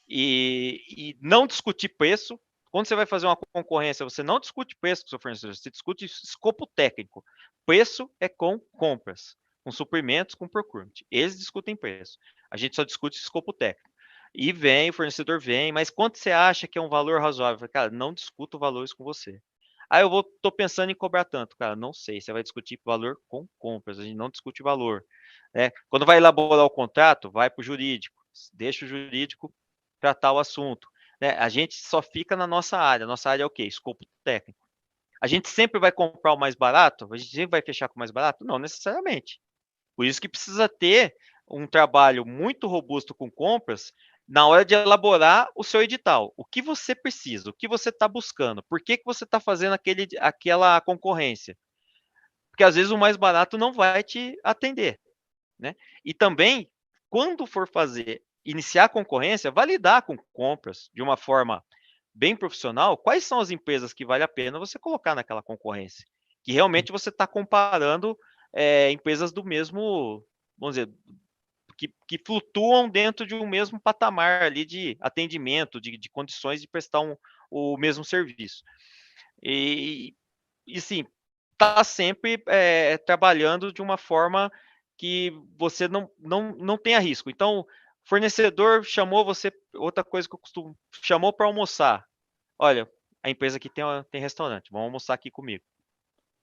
e não discutir preço. Quando você vai fazer uma concorrência, você não discute preço com o seu fornecedor, você discute escopo técnico. Preço é com compras, com suprimentos, com procurement. Eles discutem preço. A gente só discute escopo técnico. E o fornecedor vem, mas quanto você acha que é um valor razoável? Cara, não discuto valores com você. Tô pensando em cobrar tanto, cara, não sei, você vai discutir valor com compras, a gente não discute valor, né? Quando vai elaborar o contrato, vai para o jurídico, deixa o jurídico tratar o assunto, né? A gente só fica na nossa área é o quê? Escopo técnico. A gente sempre vai comprar o mais barato? A gente sempre vai fechar com o mais barato? Não necessariamente. Por isso que precisa ter um trabalho muito robusto com compras, na hora de elaborar o seu edital. O que você precisa? O que você está buscando? Por que você está fazendo aquela concorrência? Porque às vezes o mais barato não vai te atender, né? E também, quando for iniciar a concorrência, validar com compras de uma forma bem profissional quais são as empresas que vale a pena você colocar naquela concorrência. Que realmente você está comparando empresas do mesmo, vamos dizer, que flutuam dentro de um mesmo patamar ali de atendimento, de condições de prestar o mesmo serviço. E sim, está sempre trabalhando de uma forma que você não tenha risco. Então, fornecedor chamou você, outra coisa que eu costumo, chamou para almoçar. Olha, a empresa aqui tem restaurante, vão almoçar aqui comigo.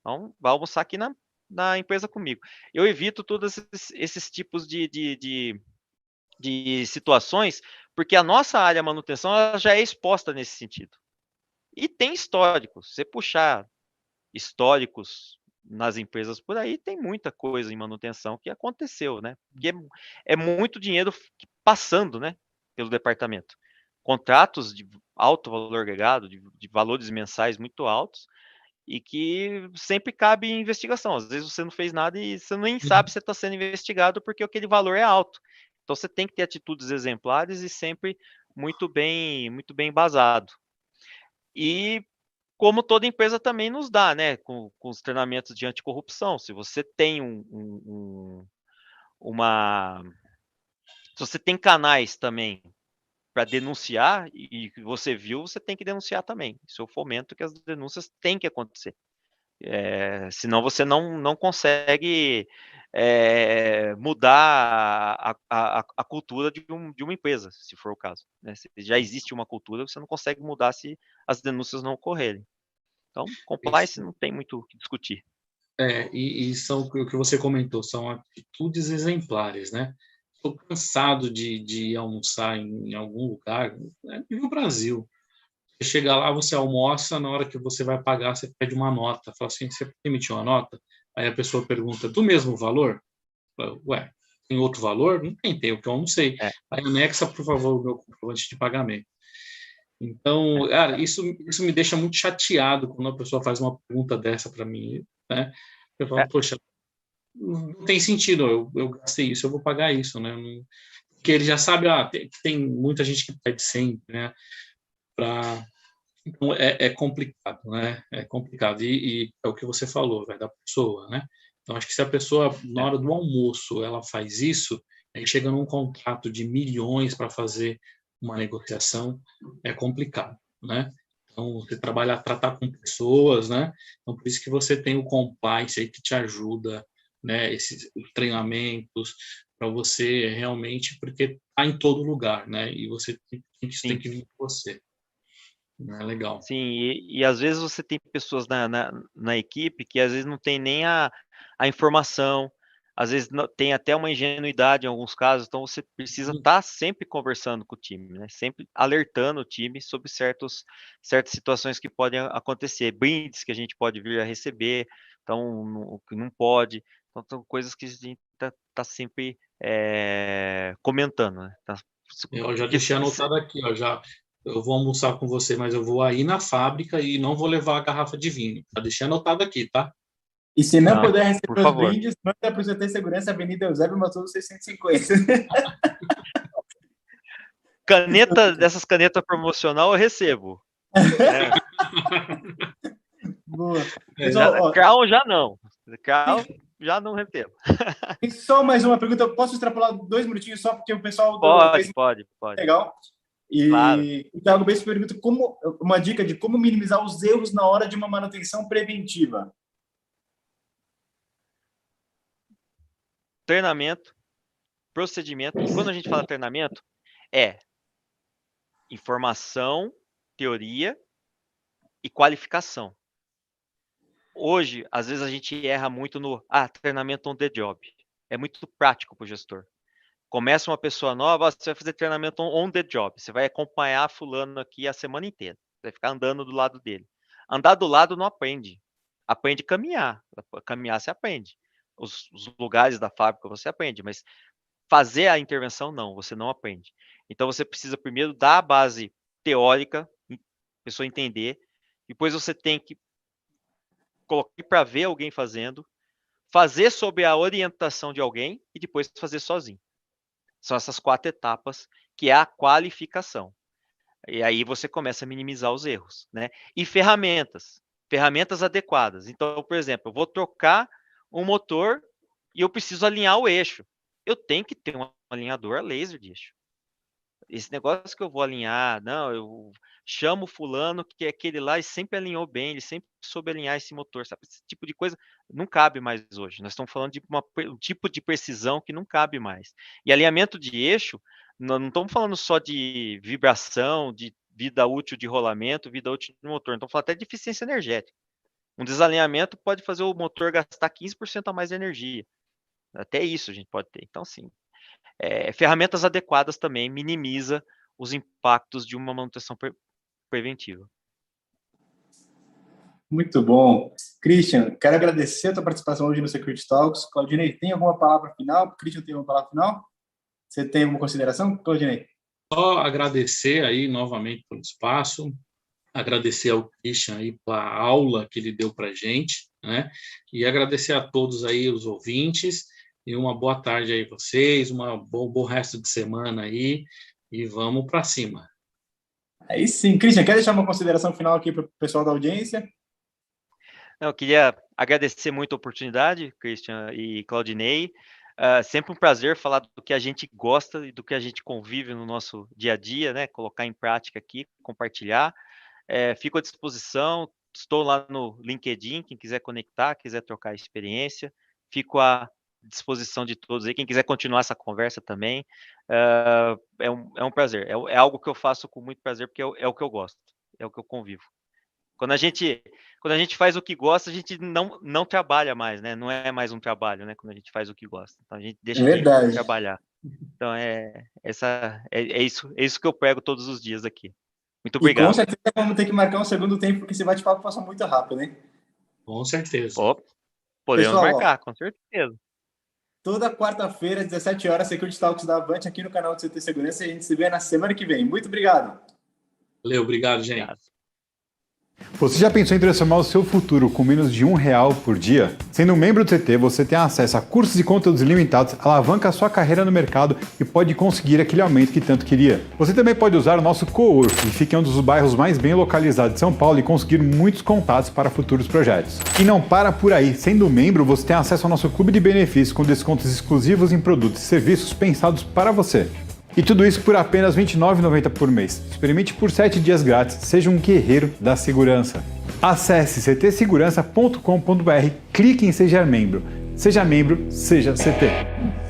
Então, vai almoçar aqui na empresa comigo. Eu evito todos esses tipos de situações, porque a nossa área manutenção ela já é exposta nesse sentido. E tem históricos. Se você puxar históricos nas empresas por aí, tem muita coisa em manutenção que aconteceu, né? Porque é muito dinheiro passando, né, pelo departamento. Contratos de alto valor agregado, de valores mensais muito altos, e que sempre cabe investigação. Às vezes você não fez nada e você nem sabe se está sendo investigado porque aquele valor é alto. Então você tem que ter atitudes exemplares e sempre muito bem embasado. E como toda empresa também nos dá, né, com os treinamentos de anticorrupção. Se você tem se você tem canais também para denunciar e você viu, você tem que denunciar também. Isso eu fomento que as denúncias têm que acontecer. Senão você não consegue mudar a cultura de uma empresa, se for o caso, né? Se já existe uma cultura, você não consegue mudar se as denúncias não ocorrerem. Então, compliance não tem muito o que discutir.
E são o que você comentou, são atitudes exemplares, né? Estou cansado de almoçar em algum lugar, né, no Brasil. Você chega lá, você almoça, na hora que você vai pagar, você pede uma nota. Fala assim, você emitiu uma nota? Aí a pessoa pergunta, do mesmo valor? Fala, ué, tem outro valor? Não tem o que eu almocei. Aí anexa, por favor, o meu comprovante de pagamento. Então, cara, isso me deixa muito chateado quando a pessoa faz uma pergunta dessa para mim, né? Eu falo, poxa, não tem sentido, eu gastei isso, eu vou pagar isso, né? Porque ele já sabe, tem muita gente que pede sempre, né? Então, é complicado, né? É complicado. E é o que você falou, vai da pessoa, né? Então, acho que se a pessoa, na hora do almoço, ela faz isso, aí chega num contrato de milhões para fazer uma negociação, é complicado, né? Então, você tratar com pessoas, né? Então, por isso que você tem o compliance aí que te ajuda, né? Esses treinamentos para você realmente, porque tá em todo lugar, né? E você tem que vir com você. É legal.
Sim, e às vezes você tem pessoas na equipe que às vezes não tem nem a informação, às vezes tem até uma ingenuidade em alguns casos, então você precisa estar sempre conversando com o time, né? Sempre alertando o time sobre certas situações que podem acontecer, brindes que a gente pode vir a receber, então o que não pode, então são coisas que a gente tá sempre comentando, né?
Eu já deixei anotado aqui, ó, eu vou almoçar com você, mas eu vou aí na fábrica e não vou levar a garrafa de vinho. Já deixei anotado aqui, tá?
E se não puder receber os
favor.
brindes, manda para o CT Segurança, Avenida Eusébio Matoso 650.
Dessas canetas promocional eu recebo.
Boa.
Pessoal, Crown já não. Crown já não recebo.
Tem só mais uma pergunta. Eu posso extrapolar 2 minutinhos só porque o pessoal
pode.
Legal. E
claro.
o Thiago Bess pergunta uma dica de como minimizar os erros na hora de uma manutenção preventiva.
Treinamento, procedimento. E quando a gente fala treinamento, informação, teoria e qualificação. Hoje, às vezes a gente erra muito no treinamento on the job. É muito prático para o gestor. Começa uma pessoa nova, você vai fazer treinamento on the job. Você vai acompanhar fulano aqui a semana inteira. Você vai ficar andando do lado dele. Andar do lado não aprende. Aprende a caminhar. Caminhar você aprende. Os lugares da fábrica você aprende, mas fazer a intervenção, não, você não aprende. Então, você precisa primeiro dar a base teórica, a pessoa entender, depois você tem que colocar para ver alguém fazendo, fazer sob a orientação de alguém e depois fazer sozinho. São essas 4 etapas, que é a qualificação. E aí você começa a minimizar os erros, né? E ferramentas adequadas. Então, por exemplo, eu vou trocar um motor e eu preciso alinhar o eixo. Eu tenho que ter um alinhador a laser de eixo. Esse negócio que eu vou alinhar, não, eu chamo fulano que é aquele lá e sempre alinhou bem, ele sempre soube alinhar esse motor, sabe? Esse tipo de coisa não cabe mais hoje. Nós estamos falando de um tipo de precisão que não cabe mais. E alinhamento de eixo, não estamos falando só de vibração, de vida útil de rolamento, vida útil de motor, estamos falando até de eficiência energética. Um desalinhamento pode fazer o motor gastar 15% a mais de energia. Até isso a gente pode ter. Então, sim, ferramentas adequadas também minimiza os impactos de uma manutenção preventiva.
Muito bom. Christian, quero agradecer a tua participação hoje no Security Talks. Claudinei, tem alguma palavra final? Christian, tem alguma palavra final? Você tem alguma consideração, Claudinei?
Só agradecer aí novamente pelo espaço, agradecer ao Christian aí pela aula que ele deu para a gente, né? E agradecer a todos aí os ouvintes e uma boa tarde aí a vocês, bom resto de semana aí e vamos para cima.
Aí sim. Christian, quer deixar uma consideração final aqui para o pessoal da audiência?
Eu queria agradecer muito a oportunidade, Christian e Claudinei. Sempre um prazer falar do que a gente gosta e do que a gente convive no nosso dia a dia, né? Colocar em prática aqui, compartilhar. Fico à disposição, estou lá no LinkedIn, quem quiser conectar, quiser trocar experiência, fico à disposição de todos aí, quem quiser continuar essa conversa também, é um prazer, é algo que eu faço com muito prazer, porque é o que eu gosto, é o que eu convivo. Quando a gente faz o que gosta, a gente não trabalha mais, né? Não é mais um trabalho, né? Quando a gente faz o que gosta. Então a gente deixa de trabalhar. Então é isso que eu prego todos os dias aqui. Muito obrigado.
E com certeza vamos ter que marcar um segundo tempo, porque esse bate-papo passa muito rápido, né?
Com certeza.
Podemos marcar, com certeza.
Toda quarta-feira, às 17 horas, Security Talks da Avante aqui no canal do CT Segurança, e a gente se vê na semana que vem. Muito obrigado.
Valeu, obrigado, gente.
Obrigado.
Você já pensou em transformar o seu futuro com menos de R$1 por dia? Sendo um membro do CT, você tem acesso a cursos e conteúdos ilimitados, alavanca a sua carreira no mercado e pode conseguir aquele aumento que tanto queria. Você também pode usar o nosso co-work, que fica em um dos bairros mais bem localizados de São Paulo, e conseguir muitos contatos para futuros projetos. E não para por aí, sendo membro, você tem acesso ao nosso clube de benefícios com descontos exclusivos em produtos e serviços pensados para você. E tudo isso por apenas R$ 29,90 por mês. Experimente por 7 dias grátis. Seja um guerreiro da segurança. Acesse ctsegurança.com.br, clique em Seja Membro. Seja membro, seja CT.